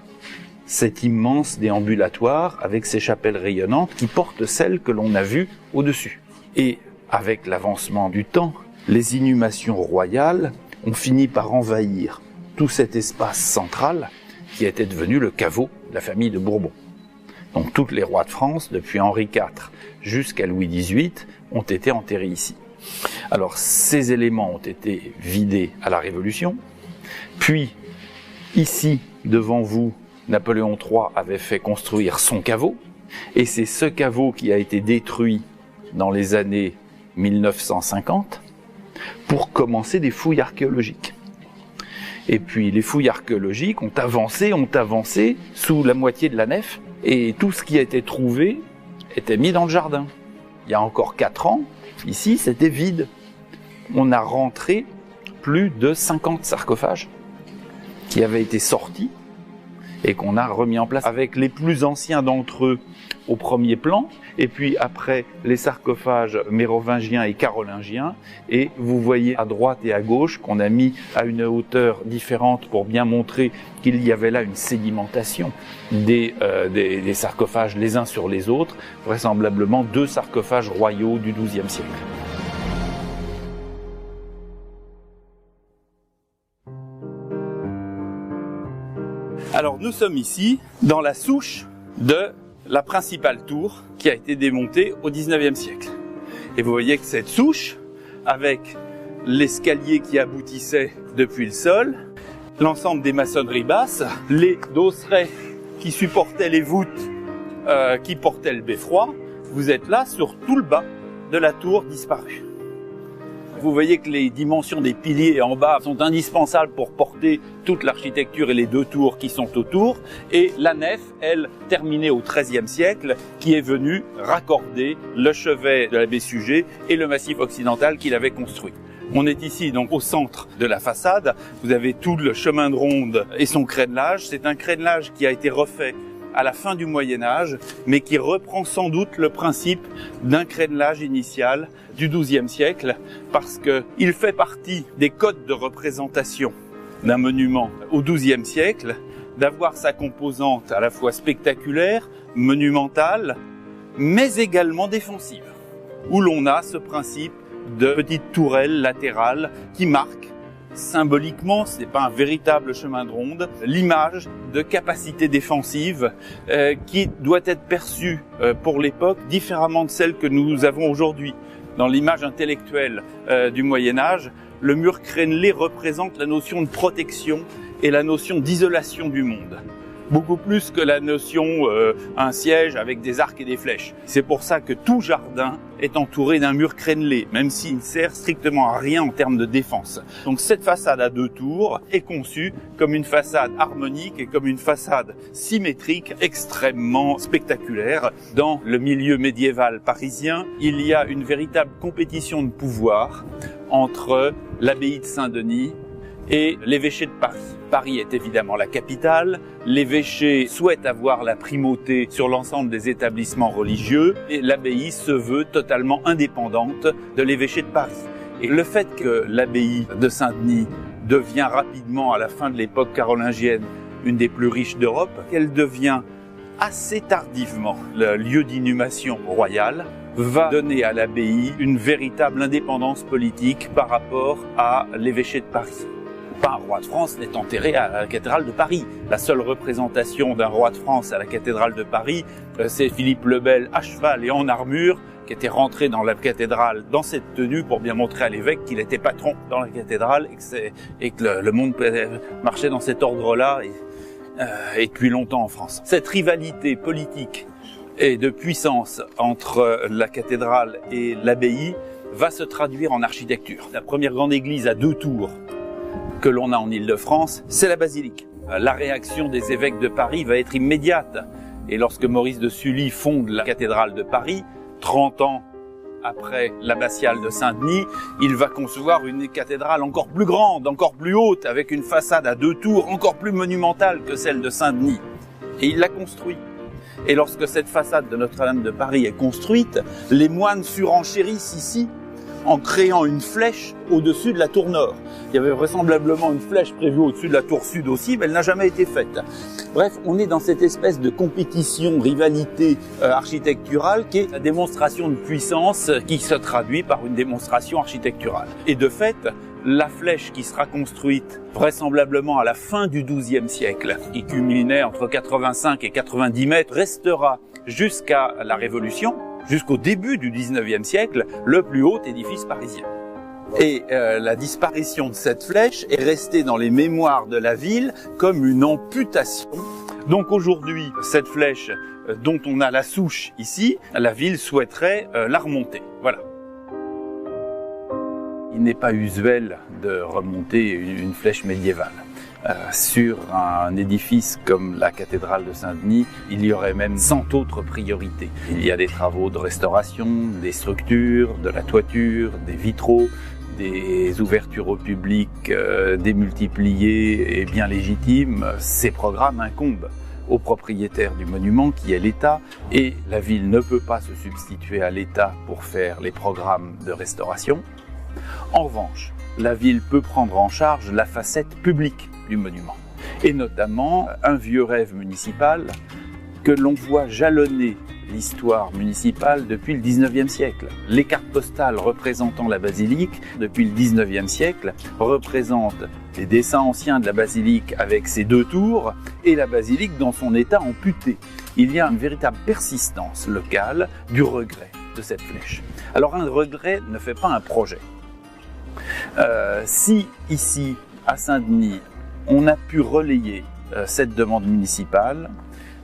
cet immense déambulatoire avec ses chapelles rayonnantes qui portent celles que l'on a vues au-dessus. Et avec l'avancement du temps, les inhumations royales ont fini par envahir tout cet espace central qui était devenu le caveau de la famille de Bourbon. Donc tous les rois de France, depuis Henri IV jusqu'à Louis XVIII, ont été enterrés ici. Alors ces éléments ont été vidés à la Révolution, puis ici, devant vous, Napoléon III avait fait construire son caveau, et c'est ce caveau qui a été détruit dans les années 1950 pour commencer des fouilles archéologiques. Et puis les fouilles archéologiques ont avancé sous la moitié de la nef, et tout ce qui a été trouvé était mis dans le jardin. Il y a encore 4 ans, ici, c'était vide. On a rentré plus de 50 sarcophages qui avaient été sortis et qu'on a remis en place avec les plus anciens d'entre eux au premier plan, et puis après les sarcophages mérovingiens et carolingiens, et vous voyez à droite et à gauche qu'on a mis à une hauteur différente pour bien montrer qu'il y avait là une sédimentation des sarcophages les uns sur les autres, vraisemblablement 2 sarcophages royaux du XIIe siècle. Alors nous sommes ici dans la souche de la principale tour qui a été démontée au XIXe siècle. Et vous voyez que cette souche, avec l'escalier qui aboutissait depuis le sol, l'ensemble des maçonneries basses, les dosserets qui supportaient les voûtes qui portaient le beffroi. Vous êtes là sur tout le bas de la tour disparue. Vous voyez que les dimensions des piliers en bas sont indispensables pour porter toute l'architecture et les deux tours qui sont autour. Et la nef, elle, terminée au XIIIe siècle, qui est venue raccorder le chevet de l'abbé Suger et le massif occidental qu'il avait construit. On est ici donc au centre de la façade. Vous avez tout le chemin de ronde et son crénelage. C'est un crénelage qui a été refait à la fin du Moyen-Âge, mais qui reprend sans doute le principe d'un crénelage initial du XIIe siècle, parce qu'il fait partie des codes de représentation d'un monument au XIIe siècle, d'avoir sa composante à la fois spectaculaire, monumentale, mais également défensive, où l'on a ce principe de petites tourelles latérales qui marquent symboliquement, ce n'est pas un véritable chemin de ronde, l'image de capacité défensive qui doit être perçue pour l'époque différemment de celle que nous avons aujourd'hui. Dans l'image intellectuelle du Moyen-Âge, le mur crénelé représente la notion de protection et la notion d'isolation du monde. Beaucoup plus que la notion un siège avec des arcs et des flèches. C'est pour ça que tout jardin est entouré d'un mur crénelé, même s'il ne sert strictement à rien en termes de défense. Donc cette façade à deux tours est conçue comme une façade harmonique et comme une façade symétrique extrêmement spectaculaire. Dans le milieu médiéval parisien, il y a une véritable compétition de pouvoir entre l'abbaye de Saint-Denis et l'évêché de Paris. Paris est évidemment la capitale, l'évêché souhaite avoir la primauté sur l'ensemble des établissements religieux et l'abbaye se veut totalement indépendante de l'évêché de Paris. Et le fait que l'abbaye de Saint-Denis devient rapidement, à la fin de l'époque carolingienne, une des plus riches d'Europe, qu'elle devient assez tardivement le lieu d'inhumation royale, va donner à l'abbaye une véritable indépendance politique par rapport à l'évêché de Paris. Pas un roi de France n'est enterré à la cathédrale de Paris. La seule représentation d'un roi de France à la cathédrale de Paris, c'est Philippe le Bel à cheval et en armure, qui était rentré dans la cathédrale dans cette tenue pour bien montrer à l'évêque qu'il était patron dans la cathédrale et que le monde marchait dans cet ordre-là et depuis longtemps en France. Cette rivalité politique et de puissance entre la cathédrale et l'abbaye va se traduire en architecture. La première grande église à deux tours que l'on a en Île-de-France, c'est la basilique. La réaction des évêques de Paris va être immédiate. Et lorsque Maurice de Sully fonde la cathédrale de Paris, 30 ans après l'abbatiale de Saint-Denis, il va concevoir une cathédrale encore plus grande, encore plus haute, avec une façade à deux tours encore plus monumentale que celle de Saint-Denis. Et il la construit. Et lorsque cette façade de Notre-Dame de Paris est construite, les moines surenchérissent ici en créant une flèche au-dessus de la tour nord. Il y avait vraisemblablement une flèche prévue au-dessus de la tour sud aussi, mais elle n'a jamais été faite. Bref, on est dans cette espèce de compétition, rivalité architecturale qui est la démonstration de puissance qui se traduit par une démonstration architecturale. Et de fait, la flèche qui sera construite vraisemblablement à la fin du XIIe siècle, qui culminait entre 85 et 90 mètres, restera jusqu'à la Révolution, jusqu'au début du XIXe siècle, le plus haut édifice parisien. Et la disparition de cette flèche est restée dans les mémoires de la ville comme une amputation. Donc aujourd'hui, cette flèche dont on a la souche ici, la ville souhaiterait la remonter. Voilà. Il n'est pas usuel de remonter une flèche médiévale. Sur un édifice comme la cathédrale de Saint-Denis, il y aurait même 100 autres priorités. Il y a des travaux de restauration, des structures, de la toiture, des vitraux, des ouvertures au public démultipliées et bien légitimes. Ces programmes incombent au propriétaire du monument qui est l'État et la ville ne peut pas se substituer à l'État pour faire les programmes de restauration. En revanche, la ville peut prendre en charge la facette publique du monument, et notamment un vieux rêve municipal que l'on voit jalonner l'histoire municipale depuis le XIXe siècle. Les cartes postales représentant la basilique depuis le XIXe siècle représentent les dessins anciens de la basilique avec ses deux tours et la basilique dans son état amputé. Il y a une véritable persistance locale du regret de cette flèche. Alors un regret ne fait pas un projet. Si ici, à Saint-Denis, on a pu relayer cette demande municipale,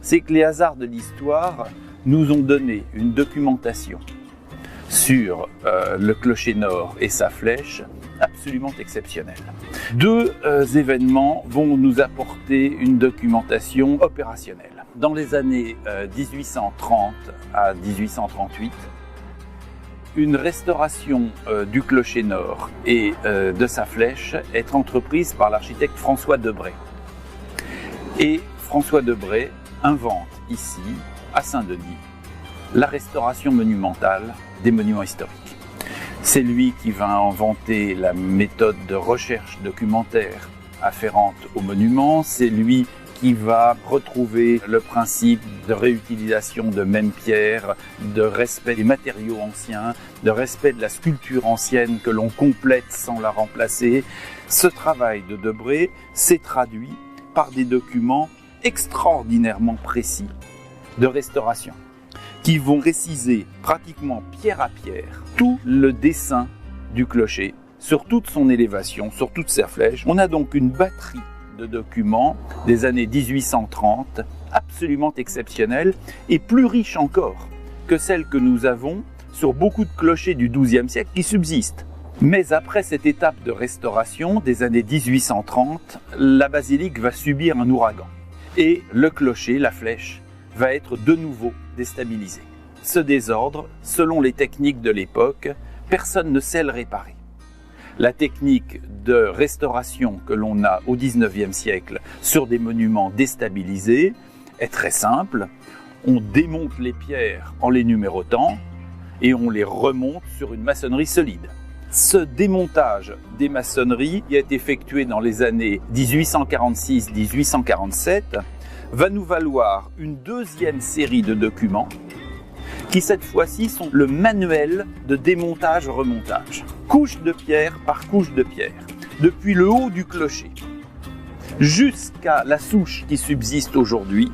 c'est que les hasards de l'histoire nous ont donné une documentation sur le clocher nord et sa flèche absolument exceptionnelle. Deux événements vont nous apporter une documentation opérationnelle. Dans les années 1830 à 1838, une restauration du clocher nord et de sa flèche est entreprise par l'architecte François Debray. Et François Debray invente ici, à Saint-Denis, la restauration monumentale des monuments historiques. C'est lui qui va inventer la méthode de recherche documentaire afférente aux monuments, c'est lui qui va retrouver le principe de réutilisation de mêmes pierres, de respect des matériaux anciens, de respect de la sculpture ancienne que l'on complète sans la remplacer. Ce travail de Debray s'est traduit par des documents extraordinairement précis de restauration qui vont préciser pratiquement pierre à pierre tout le dessin du clocher sur toute son élévation, sur toute sa flèche. On a donc une batterie de documents des années 1830 absolument exceptionnelle et plus riche encore que celle que nous avons sur beaucoup de clochers du XIIe siècle qui subsistent. Mais après cette étape de restauration des années 1830, la basilique va subir un ouragan et le clocher, la flèche, va être de nouveau déstabilisé. Ce désordre, selon les techniques de l'époque, personne ne sait le réparer. La technique de restauration que l'on a au XIXe siècle sur des monuments déstabilisés est très simple. On démonte les pierres en les numérotant et on les remonte sur une maçonnerie solide. Ce démontage des maçonneries qui est effectué dans les années 1846-1847 va nous valoir une deuxième série de documents qui cette fois-ci sont le manuel de démontage-remontage. Couche de pierre par couche de pierre, depuis le haut du clocher jusqu'à la souche qui subsiste aujourd'hui,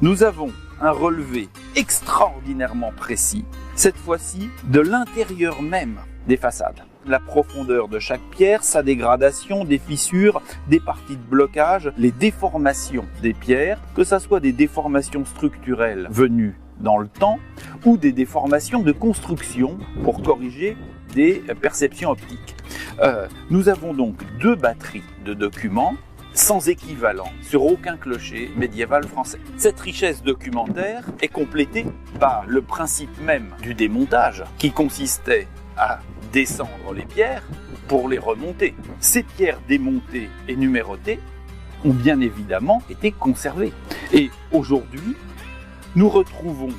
nous avons un relevé extraordinairement précis, cette fois-ci de l'intérieur même des façades. La profondeur de chaque pierre, sa dégradation, des fissures, des parties de blocage, les déformations des pierres, que ce soit des déformations structurelles venues dans le temps ou des déformations de construction pour corriger des perceptions optiques. Nous avons donc deux batteries de documents sans équivalent sur aucun clocher médiéval français. Cette richesse documentaire est complétée par le principe même du démontage qui consistait à descendre les pierres pour les remonter. Ces pierres démontées et numérotées ont bien évidemment été conservées. Et aujourd'hui, nous retrouvons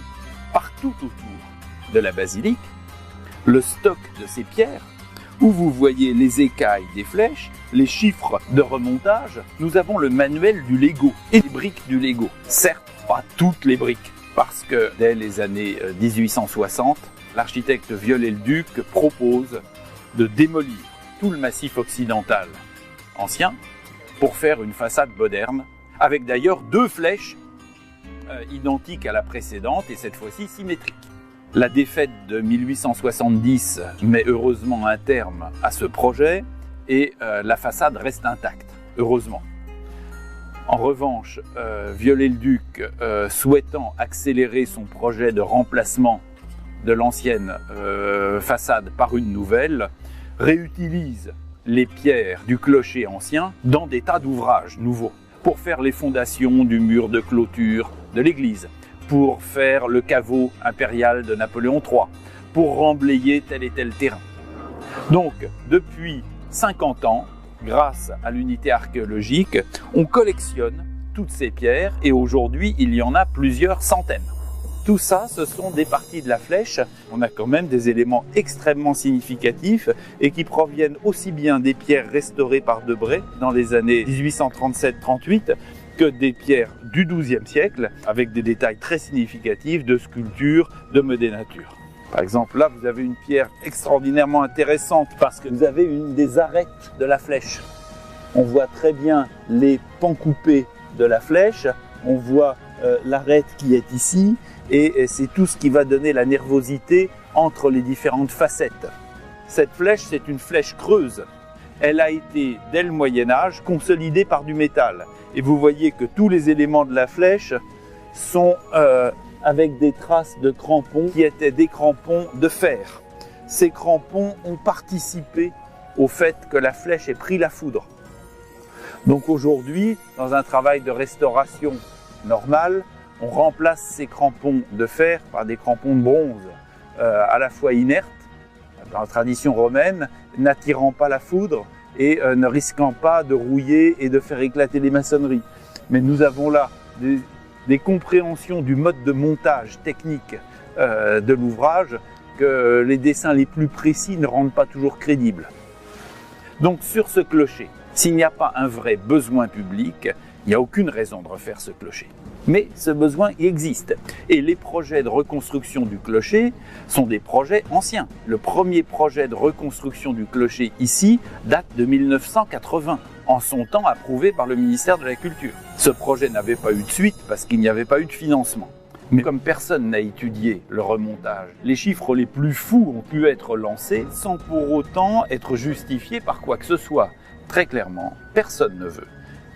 partout autour de la basilique le stock de ces pierres où vous voyez les écailles des flèches, les chiffres de remontage. Nous avons le manuel du Lego et les briques du Lego. Certes, pas toutes les briques, parce que dès les années 1860, l'architecte Viollet-le-Duc propose de démolir tout le massif occidental ancien pour faire une façade moderne, avec d'ailleurs deux flèches identiques à la précédente et cette fois-ci symétriques. La défaite de 1870 met heureusement un terme à ce projet et la façade reste intacte, heureusement. En revanche, Viollet-le-Duc, souhaitant accélérer son projet de remplacement de l'ancienne façade par une nouvelle, réutilise les pierres du clocher ancien dans des tas d'ouvrages nouveaux pour faire les fondations du mur de clôture de l'église, pour faire le caveau impérial de Napoléon III, pour remblayer tel et tel terrain. Donc, depuis 50 ans, grâce à l'unité archéologique, on collectionne toutes ces pierres et aujourd'hui, il y en a plusieurs centaines. Tout ça, ce sont des parties de la flèche. On a quand même des éléments extrêmement significatifs et qui proviennent aussi bien des pierres restaurées par Debray dans les années 1837-38 que des pierres du XIIe siècle avec des détails très significatifs de sculpture, de modénature. Par exemple, là, vous avez une pierre extraordinairement intéressante parce que vous avez une des arêtes de la flèche. On voit très bien les pans coupés de la flèche, on voit l'arête qui est ici, et c'est tout ce qui va donner la nervosité entre les différentes facettes. Cette flèche, c'est une flèche creuse. Elle a été, dès le Moyen-Âge, consolidée par du métal. Et vous voyez que tous les éléments de la flèche sont avec des traces de crampons qui étaient des crampons de fer. Ces crampons ont participé au fait que la flèche ait pris la foudre. Donc aujourd'hui, dans un travail de restauration normal, on remplace ces crampons de fer par des crampons de bronze, à la fois inertes, dans la tradition romaine, n'attirant pas la foudre et ne risquant pas de rouiller et de faire éclater les maçonneries. Mais nous avons là des compréhensions du mode de montage technique de l'ouvrage que les dessins les plus précis ne rendent pas toujours crédibles. Donc sur ce clocher, s'il n'y a pas un vrai besoin public, il n'y a aucune raison de refaire ce clocher. Mais ce besoin y existe. Et les projets de reconstruction du clocher sont des projets anciens. Le premier projet de reconstruction du clocher ici date de 1980, en son temps approuvé par le ministère de la Culture. Ce projet n'avait pas eu de suite parce qu'il n'y avait pas eu de financement. Mais comme personne n'a étudié le remontage, les chiffres les plus fous ont pu être lancés sans pour autant être justifiés par quoi que ce soit. Très clairement, personne ne veut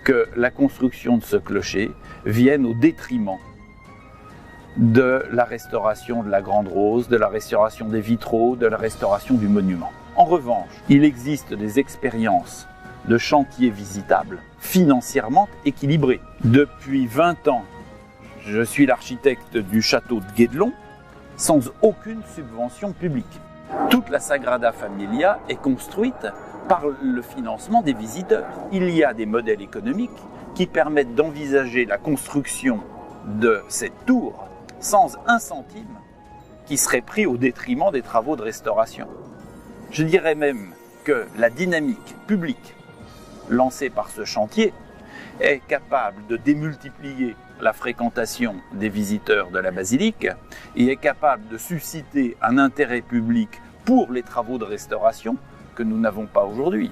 que la construction de ce clocher vienne au détriment de la restauration de la Grande Rose, de la restauration des vitraux, de la restauration du monument. En revanche, il existe des expériences de chantiers visitables financièrement équilibrés. Depuis 20 ans, je suis l'architecte du château de Guédelon sans aucune subvention publique. Toute la Sagrada Familia est construite par le financement des visiteurs. Il y a des modèles économiques qui permettent d'envisager la construction de cette tour sans un centime qui serait pris au détriment des travaux de restauration. Je dirais même que la dynamique publique lancée par ce chantier est capable de démultiplier la fréquentation des visiteurs de la basilique et est capable de susciter un intérêt public pour les travaux de restauration que nous n'avons pas aujourd'hui.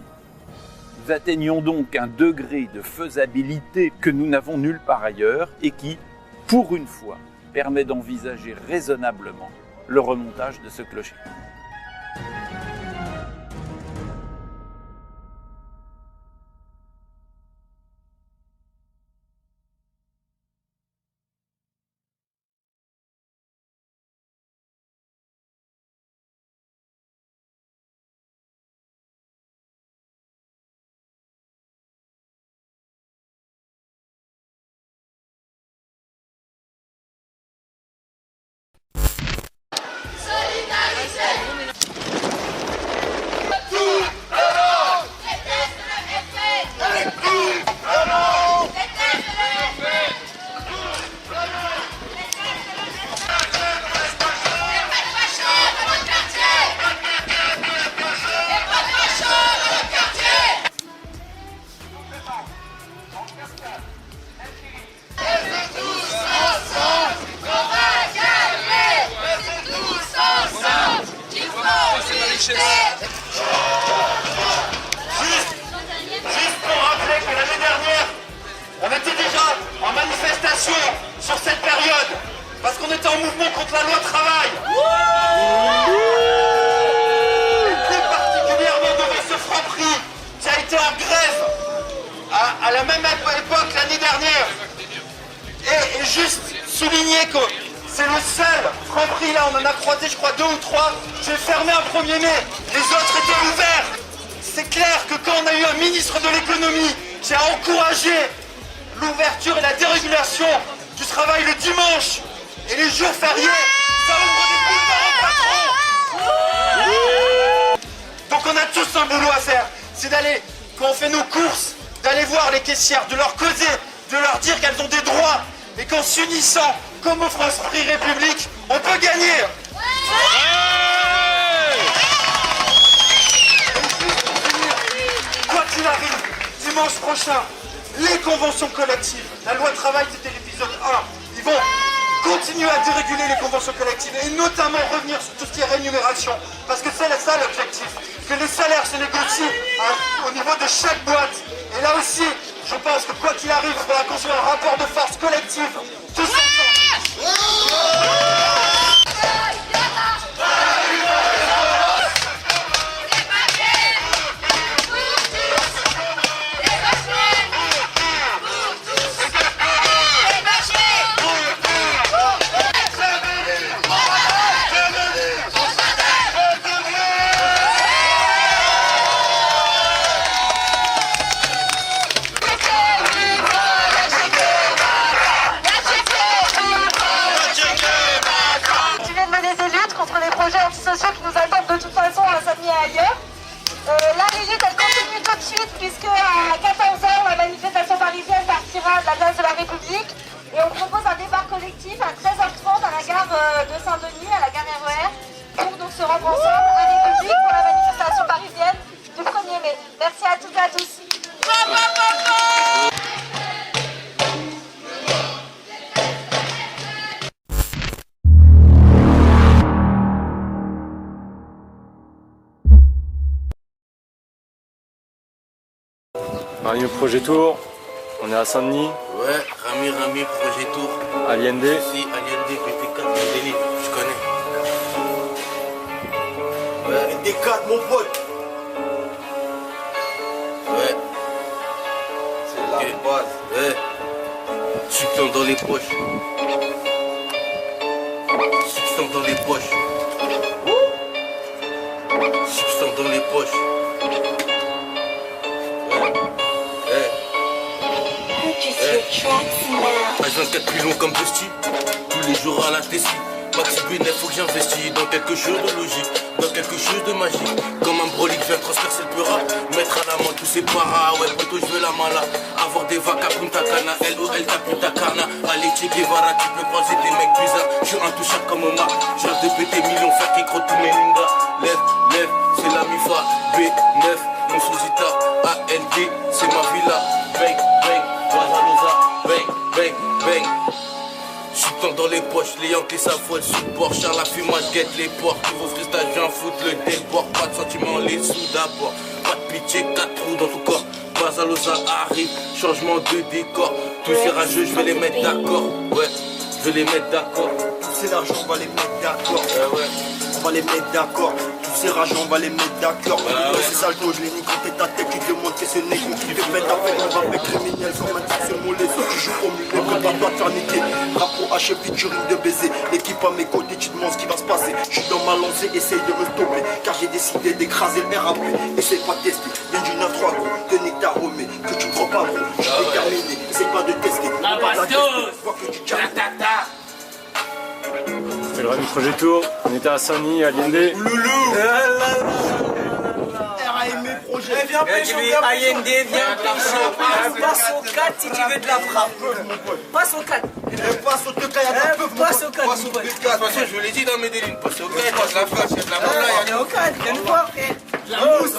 Nous atteignons donc un degré de faisabilité que nous n'avons nulle part ailleurs et qui, pour une fois, permet d'envisager raisonnablement le remontage de ce clocher. Juste pour rappeler que l'année dernière, on était déjà en manifestation sur cette période, parce qu'on était en mouvement contre la loi travail. Et plus particulièrement devant ce Franprix qui a été en grève à la même époque l'année dernière. Et juste souligner que c'est le seul Franprix, là on en a croisé je crois 2 ou 3, j'ai fermé un 1er mai, les autres étaient ouverts. C'est clair que quand on a eu un ministre de l'économie qui a encouragé l'ouverture et la dérégulation du travail le dimanche et les jours fériés, ça ouvre des boulevards aux patrons. Donc on a tous un boulot à faire, c'est d'aller, quand on fait nos courses, d'aller voir les caissières, de leur causer, de leur dire qu'elles ont des droits et qu'en s'unissant, comme au Franprix République, on peut gagner. Quoi qu'il arrive, dimanche prochain, les conventions collectives, la loi travail c'était l'épisode 1, ils vont continuer à déréguler les conventions collectives et notamment revenir sur tout ce qui est rémunération, parce que c'est ça l'objectif, que les salaires se négocient au niveau de chaque boîte. Et là aussi, je pense que quoi qu'il arrive, il faudra construire un rapport de force collective, tous ensemble. lutte contre les projets antisociaux qui nous attendent de toute façon à Saint-Denis et ailleurs. La lutte elle continue tout de suite puisque à 14h la manifestation parisienne partira de la place de la République et on propose un départ collectif à 13h30 à la gare de Saint-Denis, à la gare RER, pour donc se rendre ensemble à République pour la manifestation parisienne du 1er mai. Merci à toutes et à tous. Rami Projet Tour, on est à Saint-Denis. Ouais, Rami, Projet Tour. Allende. Si, Allende, PT4, Modélie, je connais. Ouais, PT4, mon pote. Ouais. C'est la base. Ouais. Succion dans les poches. Succion dans les poches. Succion dans les poches. H24 plus long comme Dusty, tous les jours à la Tessie. Maxi B9, faut que j'investisse dans quelque chose de logique, dans quelque chose de magique. Comme un brolic vient transpercer le peur, mettre à la main tous ces paras. Ouais, poteau, je veux la mala. Avoir des vaca Punta Cana, LOL ta Punta Cana. Allez, Che Guevara, tu peux croiser des mecs bizarres. Je suis intouchable comme Omar, j'ai de péter millions, faire qui crotte tous mes ningas. Lève, c'est la MIFA. B9, mon Souzita. AND, c'est ma villa. Bang, bang, Guadaloza. Bang, bang, bang. J'suis dans les poches, les Yankees s'affolent sous le bord. Charles la fumage, guette les ports. Nouveau freestyle, viens foutre le débord. Pas de sentiments, les sous d'abord. Pas de pitié, 4 trous dans ton corps. Basalosa arrive, changement de décor. Tous ces rageux, je vais les mettre d'accord. Ouais, je vais les mettre d'accord. Tous ces l'argent, on va les mettre d'accord. Ouais. On va les mettre d'accord. Tous ces rages, on va les mettre d'accord. C'est ça le dos, je les nique quand t'es ta tête. Tu te demandes que c'est négro. Tu te fais ta fête, on va faire criminel. Comme un type sur mon lait. Tu joues comme une lèvre, prépare-toi de faire niquer. Rapport H, featuring de baiser. L'équipe à mes côtés, tu te demandes ce qui va se passer. Je suis dans ma lancée, essaye de me stopper. Car j'ai décidé d'écraser le RAP. Essaye pas de tester. Viens du 9-3 gros. Que nique ta remée. Que tu crois pas gros. Je suis déterminé. Essaye pas de tester. La bastos. Vois que tu tiens. C'est le Rami Projet Tour, on était à Saint-Denis, à Allende. Loulou. RAM projet. Viens pécho, Allende, viens pécho. Passe au 4 si tu veux de la frappe. Passe au 4. Passe au 4, il y a de la peuf. Passe au 4. De toute façon, je vous l'ai dit dans mes délines. Passe au 4, passe la face, il y a de la moula. On est au 4, viens nous voir, frère. La mousse.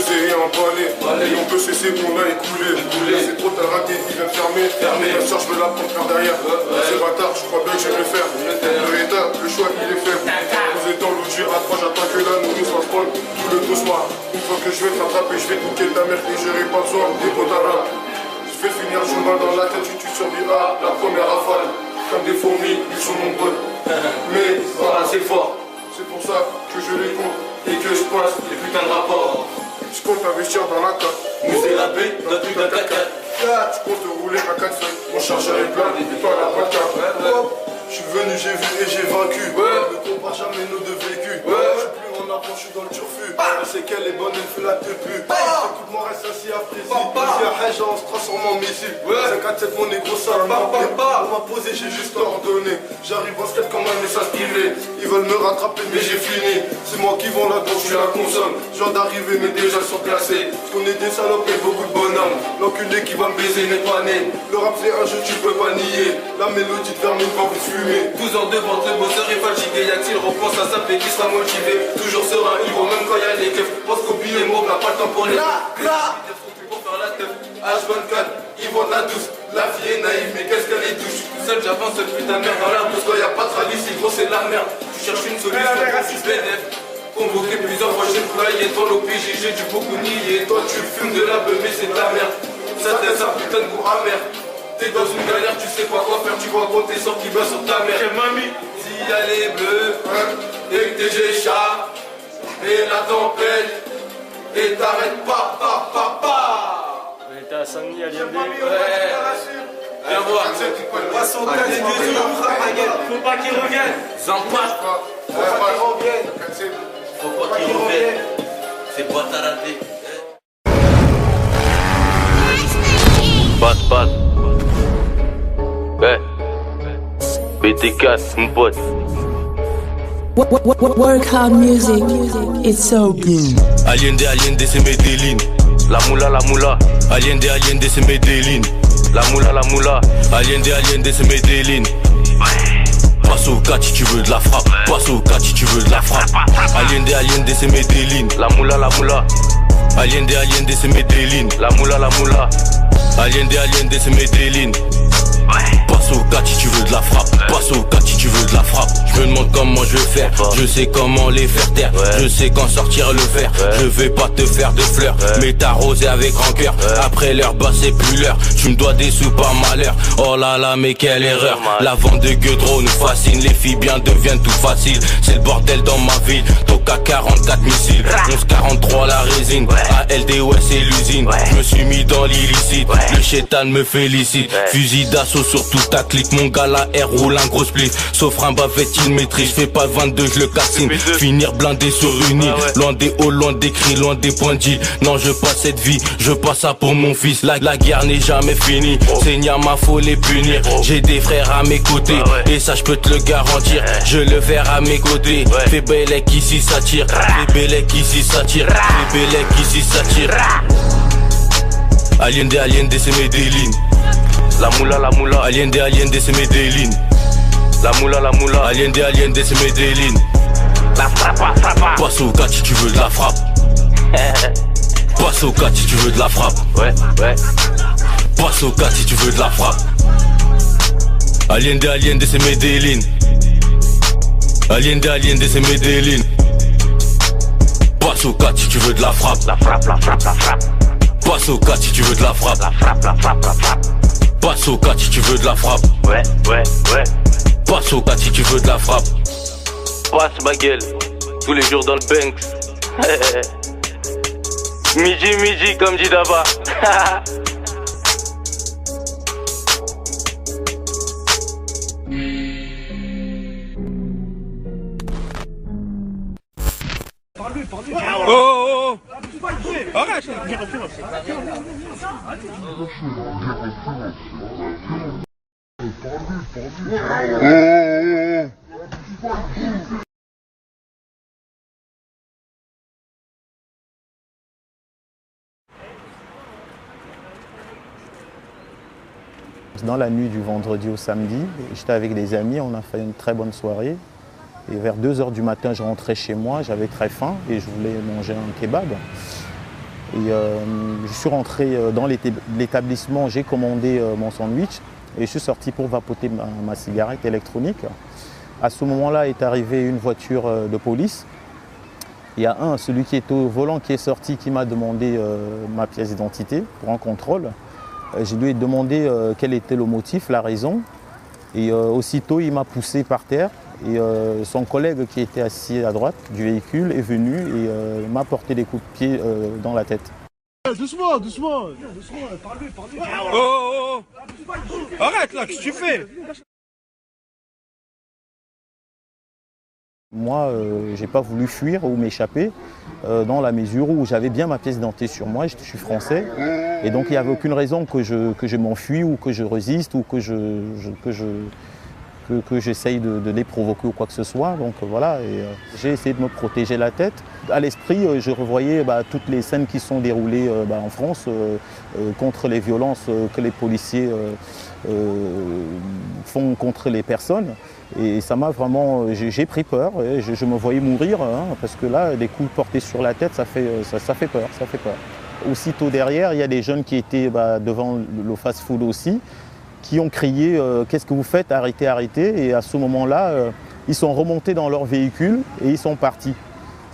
Et emballé, et on peut cesser qu'on a écoulé. C'est trop tard, raté, il vient fermer. Bien sûr, je veux la prendre par derrière. C'est bâtard, je crois bien que je vais le faire. Le état, le choix, il est fait. Vous êtes dans l'eau, à 3, j'attends que la nourrice va prendre tout le doucement. Une fois que je vais te rattraper, je vais te niquer ta mère et j'aurai pas besoin des potards. Je vais finir, je mal dans la tête, tu survivras la première rafale. Comme des fourmis, ils sont nombreux. Mais voilà, c'est fort. C'est pour ça que je les cours et que je passe les putains de rapports. Je compte investir dans la carte. Musée la paix, dans plus d'un 4x4. Je compte rouler à 4 feuilles. Mon chargeur est plein, et toi la pas de carte. Je suis venu, j'ai vu et j'ai vaincu. Ne compare jamais nos deux vécus. Je suis plus en avant, je suis dans le turfu. Je sais qu'elle est bonne, elle fait la tepu. Écoute-moi, reste assis à Frézy. Vas-y à Hajj, on se transforme en missile. 5-4-7, mon négro, ça m'a on m'a posé, j'ai juste ordonné. J'arrive en skate comme un message privé. Ils veulent me rattraper, mais j'ai fini. C'est moi qui vends la drogue, je la consomme. Je viens d'arriver, mais déjà surclassé. Je connais des salopes et beaucoup de bonhommes. L'enculé qui va me baiser n'est pas né. Le rap c'est un jeu, tu peux pas nier. La mélodie de vermine va vous fumer. 12 ans de ventre, le bosseur est fatigué. Y'a-t-il repense à sa paix qui sera motivé. Toujours serein, il vaut même quand y'a les keufs. Pense qu'au billet mauve n'a pas le temps pour les pour faire la teuf. H24, ils vendent la douce. La fille est naïve, mais qu'est-ce qu'elle est douce. Tout seul, j'avance cette putain de merde dans l'air. Parce qu'il y a pas de rallye, c'est gros, c'est de la merde. Tu cherches une solution pour du BNF. Convoqué plusieurs fois, j'ai travaillé devant l'OPJ, j'ai dû beaucoup nier. Toi, tu fumes de la beuh, mais c'est de la merde. Ça te laisse un putain de goût amer. T'es dans une galère, tu sais pas quoi faire, tu vois quand t'es sorti bas sur ta mère. Mamie, s'il y a les bleus, et que t'es Gécha, et la tempête, et t'arrêtes pas. On était à Saint-Denis, à Allende. Viens voir. Passe au 4 et 2 jours, faut pas qu'ils reviennent. Zampa. Faut pas qu'ils reviennent. Faut pas qu'ils reviennent. C'est boîte à rater. Passe. Ouais. BT4, mon pote. Work hard music, it's so good. Allende, c'est Medellin. La moula. Allende, c'est Medellin. La moula. Allende, c'est Medellin. Passe au 4 si tu veux de la frappe. Passe au 4 si tu veux de la frappe. Allende, c'est Medellin. La moula. Allende, c'est Medellin. La moula. Allende, c'est Medellin. Passe au 4 si tu veux de la frappe. Passe au 4 si tu veux de la frappe. Je me demande comment je vais faire. Je sais comment les faire taire. Je sais quand sortir le verre. Je vais pas te faire de fleurs, mais t'arroser avec rancœur. Après l'heure, bah c'est plus l'heure. Tu me dois des sous par malheur. Oh là là, mais quelle erreur. La vente de gueudreau nous fascine. Les filles bien deviennent tout facile. C'est le bordel dans ma ville. Toka 44 missiles. 1143 la résine. ALD ouais c'est l'usine. Je me suis mis dans l'illicite. Le chétan me félicite. Fusil d'assaut sur toute ta clique. Mon gars la R roule un gros split. Sauf un bavette il maîtrise. Fais pas 22 je le cassine. Finir blindé sur une île. Loin des hauts, loin des cris, loin des points de deal. Non je passe cette vie. Je passe ça pour mon fils. La guerre n'est jamais finie. Seigneur faut les punir. J'ai des frères à mes côtés. Et ça je peux te le garantir. Je le verrai à mes côtés. Fais bellec ici ça tire. Fais bellec ici ça tire. Fais bellec ici ça tire. Allende c'est Medellin. La moula. Allende c'est Medellin. La moula. Allende c'est Medellin. La frappe. Passe au 4 si tu veux de la frappe. Passe au 4 si tu veux de la frappe. Ouais. Passe au 4 si tu veux de la frappe. Allende c'est Medellin. Allende c'est Medellin. Passe au 4 si tu veux de la frappe. La frappe. Passe au 4 si tu veux de la frappe. La frappe. Passe au 4 si tu veux de la frappe. Ouais. Passe au 4 si tu veux de la frappe. Passe ma gueule. Tous les jours dans le Banks. Midi comme dit Daba. Oh arrête. Dans la nuit du vendredi au samedi, j'étais avec des amis, on a fait une très bonne soirée. Et vers 2 h du matin, je rentrais chez moi, j'avais très faim et je voulais manger un kebab. Et je suis rentré dans l'établissement, j'ai commandé mon sandwich et je suis sorti pour vapoter ma cigarette électronique. À ce moment-là est arrivée une voiture de police. Il y a celui qui est au volant qui est sorti, qui m'a demandé ma pièce d'identité pour un contrôle. Je lui ai demandé quel était le motif, la raison. Et aussitôt, il m'a poussé par terre. Et son collègue qui était assis à droite du véhicule est venu et m'a porté des coups de pied dans la tête. Doucement. Parle-lui. Oh arrête là, qu'est-ce que tu fais? Moi, j'ai pas voulu fuir ou m'échapper dans la mesure où j'avais bien ma pièce d'identité sur moi, je suis français. Et donc il n'y avait aucune raison que je m'enfuis ou que je résiste ou que j'essaye de les provoquer ou quoi que ce soit. Donc voilà, j'ai essayé de me protéger la tête. À l'esprit, je revoyais toutes les scènes qui sont déroulées en France contre les violences que les policiers font contre les personnes. Et ça m'a vraiment... J'ai pris peur, et je me voyais mourir, parce que là, des coups portés sur la tête, ça fait peur. Aussitôt derrière, il y a des jeunes qui étaient devant le fast-food aussi, qui ont crié « Qu'est-ce que vous faites? Arrêtez !» Et à ce moment-là, ils sont remontés dans leur véhicule et ils sont partis.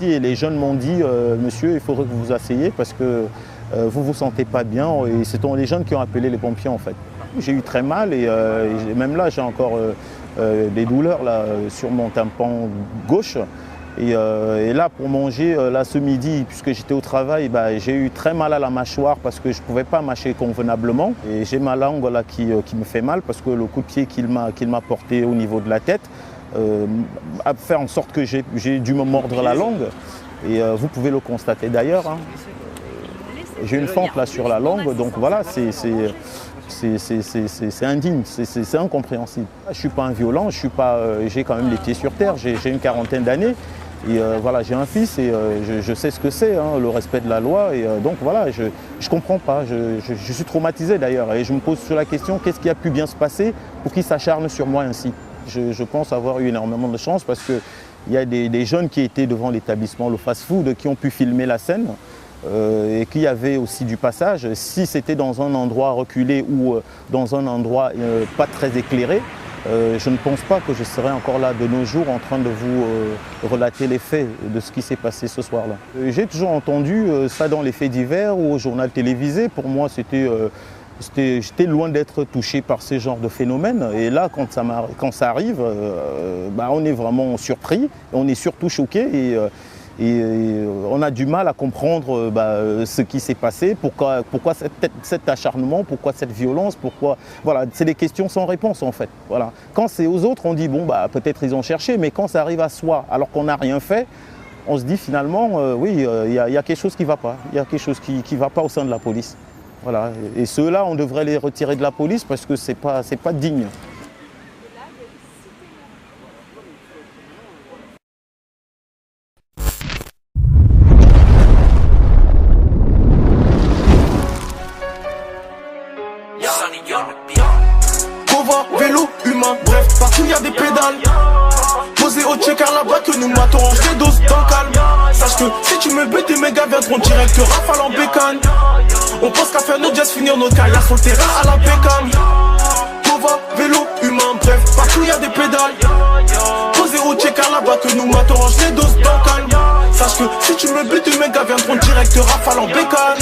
Et les jeunes m'ont dit « Monsieur, il faudrait que vous vous asseyez parce que vous ne vous sentez pas bien. » Et ce sont les jeunes qui ont appelé les pompiers en fait. J'ai eu très mal et même là, j'ai encore des douleurs là, sur mon tympan gauche. Et là, pour manger, là, ce midi, puisque j'étais au travail, j'ai eu très mal à la mâchoire parce que je ne pouvais pas mâcher convenablement. Et j'ai ma langue là, qui me fait mal parce que le coup de pied qu'il m'a porté au niveau de la tête a fait en sorte que j'ai dû me mordre la langue. Et vous pouvez le constater d'ailleurs. J'ai une fente là sur la langue, donc voilà, c'est indigne, c'est incompréhensible. Je ne suis pas un violent, j'ai quand même les pieds sur terre, j'ai une quarantaine d'années. Et voilà, j'ai un fils et je sais ce que c'est, hein, le respect de la loi. Et donc voilà, je ne comprends pas. Je suis traumatisé d'ailleurs. Et je me pose sur la question, qu'est-ce qui a pu bien se passer pour qu'il s'acharne sur moi ainsi? Je pense avoir eu énormément de chance parce qu'il y a des jeunes qui étaient devant l'établissement, le fast-food, qui ont pu filmer la scène. Et qu'il y avait aussi du passage. Si c'était dans un endroit reculé ou dans un endroit pas très éclairé, je ne pense pas que je serais encore là de nos jours en train de vous relater les faits de ce qui s'est passé ce soir-là. J'ai toujours entendu ça dans les faits divers ou au journal télévisé. Pour moi, j'étais loin d'être touché par ce genre de phénomène. Et là, quand ça arrive, on est vraiment surpris, on est surtout choqué. Et on a du mal à comprendre ce qui s'est passé, pourquoi cet acharnement, pourquoi cette violence, Voilà, c'est des questions sans réponse en fait. Voilà. Quand c'est aux autres, on dit peut-être ils ont cherché, mais quand ça arrive à soi, alors qu'on n'a rien fait, on se dit finalement, oui, il y a quelque chose qui ne va pas. Il y a quelque chose qui ne va pas au sein de la police. Voilà. Et ceux-là, on devrait les retirer de la police parce que c'est pas digne. Cova, vélo, humain, bref, partout y a des pédales. Posé au checker là-bas que nous matons, range les doses dans le calme. Sache que si tu me butes, tes mégas viendront direct rafale en bécane. On pense qu'à faire nos jazz, finir nos carrières sur le terrain à la bécane. Cova, vélo, humain, bref, partout y a des pédales. Posé au checker là-bas que nous matons, range les doses dans le calme. Sache que si tu me butes, tes mégas viendront direct rafale en bécane.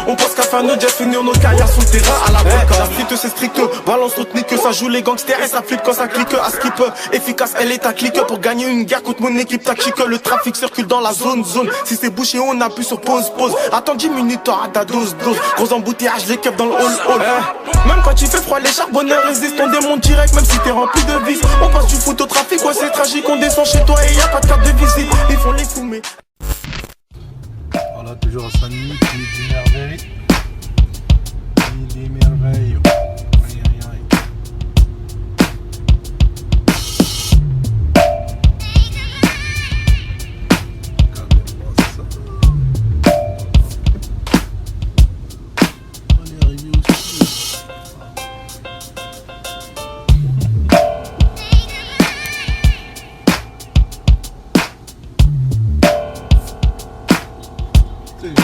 On pense qu'à faire nos jazz, finir nos carrières sur le terrain à la bécane. La street c'est strict, balance notre nique, ça joue les gangsters et ça flippe quand ça clique. À skip, efficace, elle est ta clique. Pour gagner une guerre contre mon équipe tactique, le trafic circule dans la zone. Si c'est bouché, on appuie sur pause. Attends 10 minutes, t'auras ta dose. Gros embouteillage, les keufs dans le hall. Même quand il fait froid, les charbonneurs résistent. On démonte direct, même si t'es rempli de vis. On passe du foot au trafic, ouais c'est tragique. On descend chez toi et y a pas de carte de visite. Ils font les fumées. Voilà, toujours à Saint-Denis, nuit des merveilles. Nuit des merveilles. Aïe, aïe, aïe. Regardez-moi ça. On est arrivé aussi. C'est bon.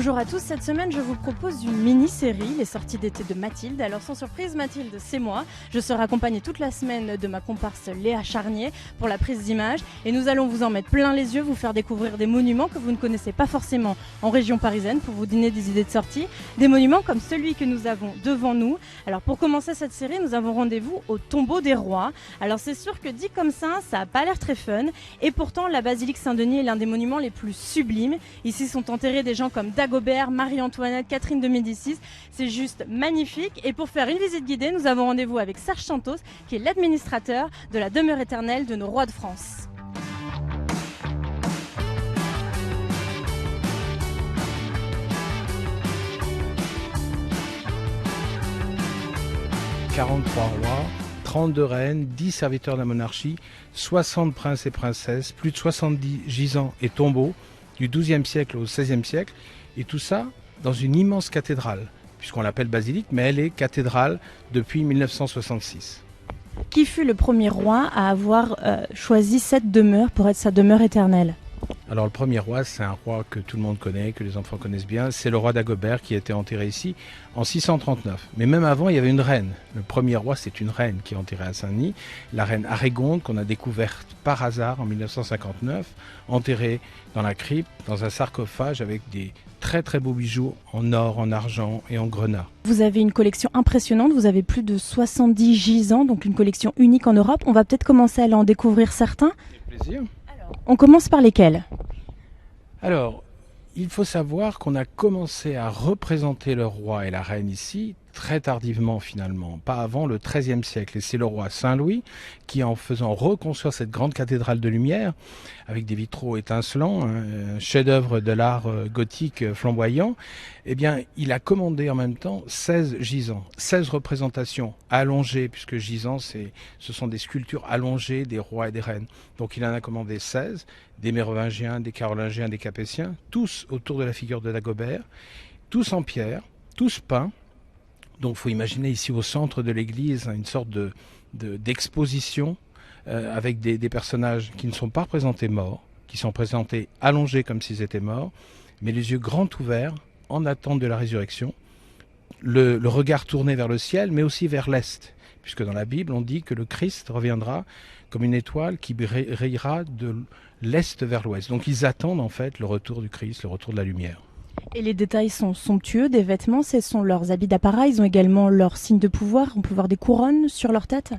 Bonjour à tous, cette semaine je vous propose une mini-série, les sorties d'été de Mathilde. Alors sans surprise, Mathilde, c'est moi. Je serai accompagnée toute la semaine de ma comparse Léa Charnier pour la prise d'images et nous allons vous en mettre plein les yeux, vous faire découvrir des monuments que vous ne connaissez pas forcément en région parisienne pour vous donner des idées de sortie. Des monuments comme celui que nous avons devant nous. Alors pour commencer cette série, nous avons rendez-vous au tombeau des rois. Alors c'est sûr que dit comme ça n'a pas l'air très fun et pourtant la basilique Saint-Denis est l'un des monuments les plus sublimes. Ici sont enterrés des gens comme Dagobert, Marie-Antoinette, Catherine de Médicis. C'est juste magnifique. Et pour faire une visite guidée, nous avons rendez-vous avec Serge Santos, qui est l'administrateur de la demeure éternelle de nos rois de France. « 43 rois, 32 reines, 10 serviteurs de la monarchie, 60 princes et princesses, plus de 70 gisants et tombeaux du XIIe siècle au XVIe siècle, et tout ça dans une immense cathédrale, puisqu'on l'appelle basilique, mais elle est cathédrale depuis 1966. Qui fut le premier roi à avoir choisi cette demeure pour être sa demeure éternelle ? Alors le premier roi, c'est un roi que tout le monde connaît, que les enfants connaissent bien, c'est le roi Dagobert qui a été enterré ici en 639. Mais même avant, il y avait une reine. Le premier roi, c'est une reine qui est enterrée à Saint-Denis, la reine Arégonde qu'on a découverte par hasard en 1959, enterrée dans la crypte, dans un sarcophage avec des très très beaux bijoux en or, en argent et en grenat. Vous avez une collection impressionnante, vous avez plus de 70 gisants, donc une collection unique en Europe. On va peut-être commencer à aller en découvrir certains. Avec plaisir. On commence par lesquels ? Alors, il faut savoir qu'on a commencé à représenter le roi et la reine ici très tardivement finalement, pas avant le XIIIe siècle. Et c'est le roi Saint-Louis qui, en faisant reconstruire cette grande cathédrale de lumière, avec des vitraux étincelants, un chef-d'œuvre de l'art gothique flamboyant, eh bien, il a commandé en même temps 16 gisants, 16 représentations allongées, puisque gisants, ce sont des sculptures allongées des rois et des reines. Donc il en a commandé 16, des Mérovingiens, des Carolingiens, des Capétiens, tous autour de la figure de Dagobert, tous en pierre, tous peints. Donc il faut imaginer ici au centre de l'église une sorte d'exposition avec des personnages qui ne sont pas représentés morts, qui sont présentés allongés comme s'ils étaient morts, mais les yeux grands ouverts en attente de la résurrection, le regard tourné vers le ciel, mais aussi vers l'est, puisque dans la Bible on dit que le Christ reviendra comme une étoile qui rayera de l'est vers l'ouest. Donc ils attendent en fait le retour du Christ, le retour de la lumière. Et les détails sont somptueux, des vêtements, ce sont leurs habits d'apparat, ils ont également leurs signes de pouvoir, on peut voir des couronnes sur leur tête.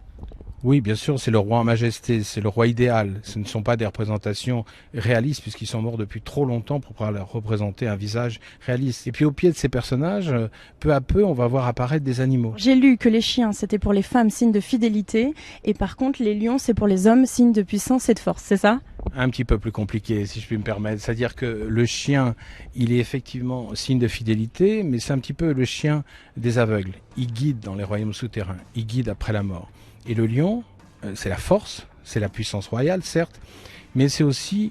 Oui, bien sûr, c'est le roi en majesté, c'est le roi idéal. Ce ne sont pas des représentations réalistes puisqu'ils sont morts depuis trop longtemps pour pouvoir leur représenter un visage réaliste. Et puis au pied de ces personnages, peu à peu, on va voir apparaître des animaux. J'ai lu que les chiens, c'était pour les femmes, signe de fidélité, et par contre les lions, c'est pour les hommes, signe de puissance et de force, c'est ça ? Un petit peu plus compliqué, si je puis me permettre. C'est-à-dire que le chien, il est effectivement signe de fidélité, mais c'est un petit peu le chien des aveugles. Il guide dans les royaumes souterrains, il guide après la mort. Et le lion, c'est la force, c'est la puissance royale, certes, mais c'est aussi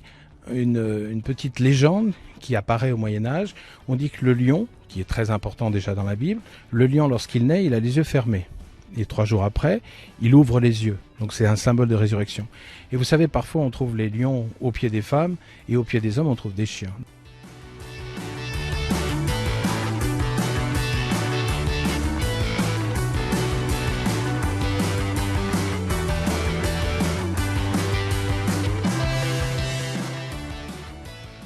une petite légende qui apparaît au Moyen-Âge. On dit que le lion, qui est très important déjà dans la Bible, le lion, lorsqu'il naît, il a les yeux fermés. Et 3 jours après, il ouvre les yeux. Donc c'est un symbole de résurrection. Et vous savez, parfois on trouve les lions au pied des femmes et au pied des hommes, on trouve des chiens.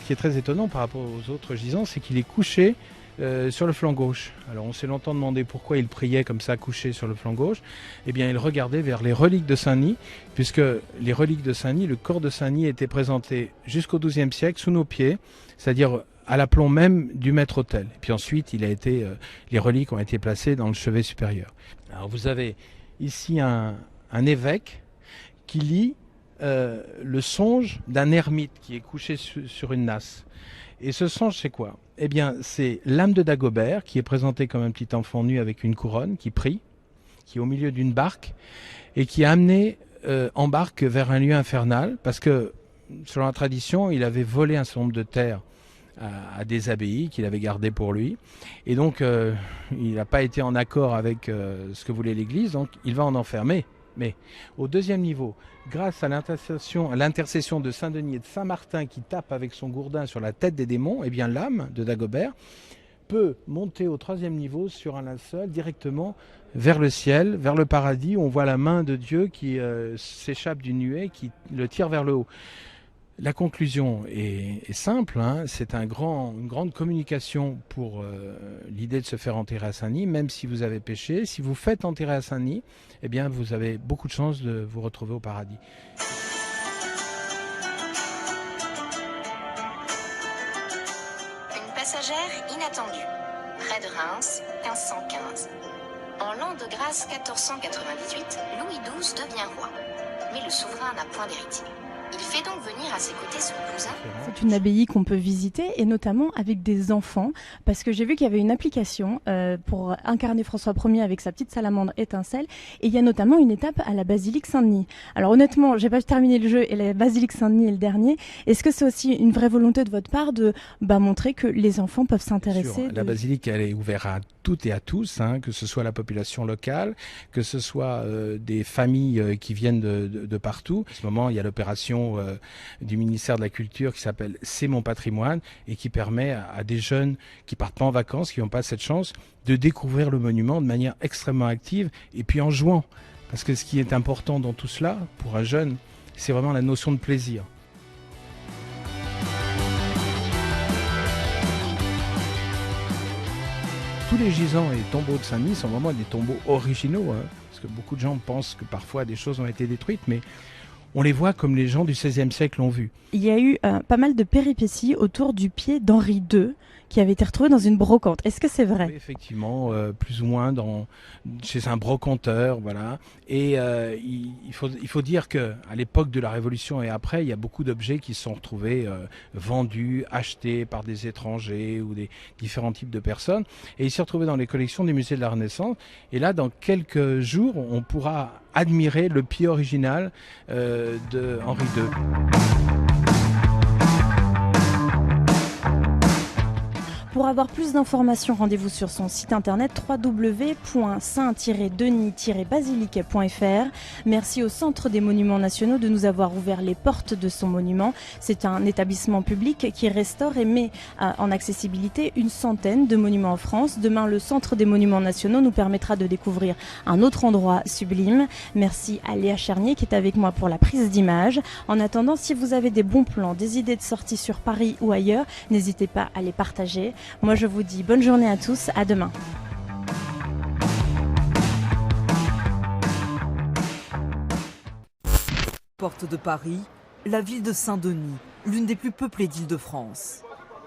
Ce qui est très étonnant par rapport aux autres gisants, c'est qu'il est couché sur le flanc gauche. Alors on s'est longtemps demandé pourquoi il priait comme ça couché sur le flanc gauche. Eh bien il regardait vers les reliques de Saint-Denis, puisque les reliques de Saint-Denis, le corps de Saint-Denis était présenté jusqu'au XIIe siècle sous nos pieds, c'est-à-dire à l'aplomb même du maître-autel. Et puis ensuite les reliques ont été placées dans le chevet supérieur. Alors vous avez ici un évêque qui lit le songe d'un ermite qui est couché sur une nasse. Et ce songe, c'est quoi ? Eh bien, c'est l'âme de Dagobert qui est présentée comme un petit enfant nu avec une couronne, qui prie, qui est au milieu d'une barque et qui est amené en barque vers un lieu infernal parce que, selon la tradition, il avait volé un certain nombre de terres à des abbayes qu'il avait gardées pour lui. Et donc, il n'a pas été en accord avec ce que voulait l'Église, donc il va en enfer. Mais Mais au deuxième niveau, grâce à l'intercession de Saint-Denis et de Saint-Martin qui tape avec son gourdin sur la tête des démons, eh bien l'âme de Dagobert peut monter au troisième niveau sur un linceul directement vers le ciel, vers le paradis, où on voit la main de Dieu qui s'échappe du nuée, qui le tire vers le haut. La conclusion est simple, hein, c'est une grande communication pour l'idée de se faire enterrer à Saint-Denis, même si vous avez péché. Si vous faites enterrer à Saint-Denis, eh bien vous avez beaucoup de chances de vous retrouver au paradis. Une passagère inattendue, près de Reims, 1515. En l'an de grâce 1498, Louis XII devient roi, mais le souverain n'a point d'héritier. Il fait donc venir à ses côtés son cousin. C'est une abbaye qu'on peut visiter et notamment avec des enfants parce que j'ai vu qu'il y avait une application pour incarner François Ier avec sa petite salamandre étincelle et il y a notamment une étape à la basilique Saint-Denis. Alors honnêtement, j'ai pas terminé le jeu et la basilique Saint-Denis est le dernier. Est-ce que c'est aussi une vraie volonté de votre part de montrer que les enfants peuvent s'intéresser La basilique, elle est ouverte à toutes et à tous, hein, que ce soit la population locale, que ce soit des familles qui viennent de partout. En ce moment, il y a l'opération du ministère de la Culture qui s'appelle C'est mon patrimoine et qui permet à des jeunes qui partent pas en vacances, qui n'ont pas cette chance, de découvrir le monument de manière extrêmement active et puis en jouant. Parce que ce qui est important dans tout cela, pour un jeune, c'est vraiment la notion de plaisir. Tous les gisants et tombeaux de Saint-Denis sont vraiment des tombeaux originaux, hein, parce que beaucoup de gens pensent que parfois des choses ont été détruites, mais on les voit comme les gens du XVIe siècle l'ont vu. Il y a eu pas mal de péripéties autour du pied d'Henri II qui avait été retrouvé dans une brocante. Est-ce que c'est vrai ? Oui, effectivement, plus ou moins chez un brocanteur, voilà. Et il faut dire que à l'époque de la Révolution et après, il y a beaucoup d'objets qui se sont retrouvés vendus, achetés par des étrangers ou des différents types de personnes. Et ils s'est retrouvé dans les collections des musées de la Renaissance. Et là, dans quelques jours, on pourra admirer le pied original de Henri II. Pour avoir plus d'informations, rendez-vous sur son site internet www.saint-denis-basilique.fr. Merci au Centre des Monuments Nationaux de nous avoir ouvert les portes de son monument. C'est un établissement public qui restaure et met en accessibilité une centaine de monuments en France. Demain, le Centre des Monuments Nationaux nous permettra de découvrir un autre endroit sublime. Merci à Léa Charnier qui est avec moi pour la prise d'image. En attendant, si vous avez des bons plans, des idées de sortie sur Paris ou ailleurs, n'hésitez pas à les partager. Moi, je vous dis bonne journée à tous, à demain. Porte de Paris, la ville de Saint-Denis, l'une des plus peuplées d'Île-de-France.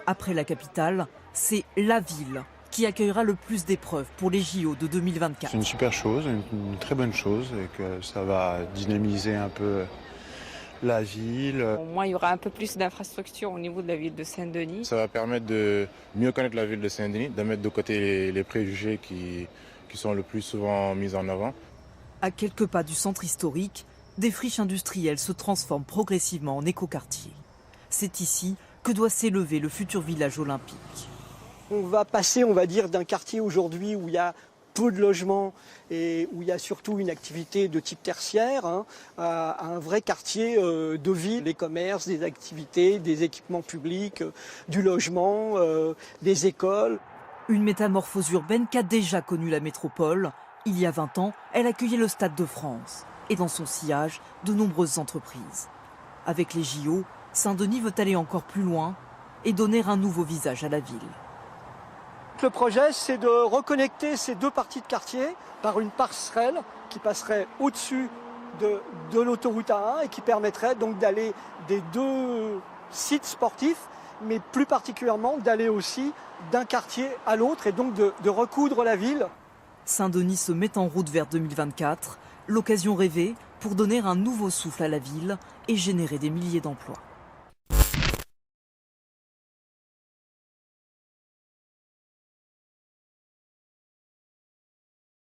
Après la capitale, c'est la ville qui accueillera le plus d'épreuves pour les JO de 2024. C'est une super chose, une très bonne chose, et que ça va dynamiser un peu la ville. Au moins, il y aura un peu plus d'infrastructures au niveau de la ville de Saint-Denis. Ça va permettre de mieux connaître la ville de Saint-Denis, de mettre de côté les préjugés qui sont le plus souvent mis en avant. À quelques pas du centre historique, des friches industrielles se transforment progressivement en écoquartiers. C'est ici que doit s'élever le futur village olympique. On va passer, on va dire, d'un quartier aujourd'hui où il y a peu de logements et où il y a surtout une activité de type tertiaire, à un vrai quartier de ville, des commerces, des activités, des équipements publics, du logement, des écoles. Une métamorphose urbaine qu'a déjà connue la métropole. Il y a 20 ans, elle accueillait le Stade de France et dans son sillage, de nombreuses entreprises. Avec les JO, Saint-Denis veut aller encore plus loin et donner un nouveau visage à la ville. Le projet, c'est de reconnecter ces deux parties de quartier par une passerelle qui passerait au-dessus de l'autoroute A1 et qui permettrait donc d'aller des deux sites sportifs, mais plus particulièrement d'aller aussi d'un quartier à l'autre et donc de recoudre la ville. Saint-Denis se met en route vers 2024, l'occasion rêvée pour donner un nouveau souffle à la ville et générer des milliers d'emplois.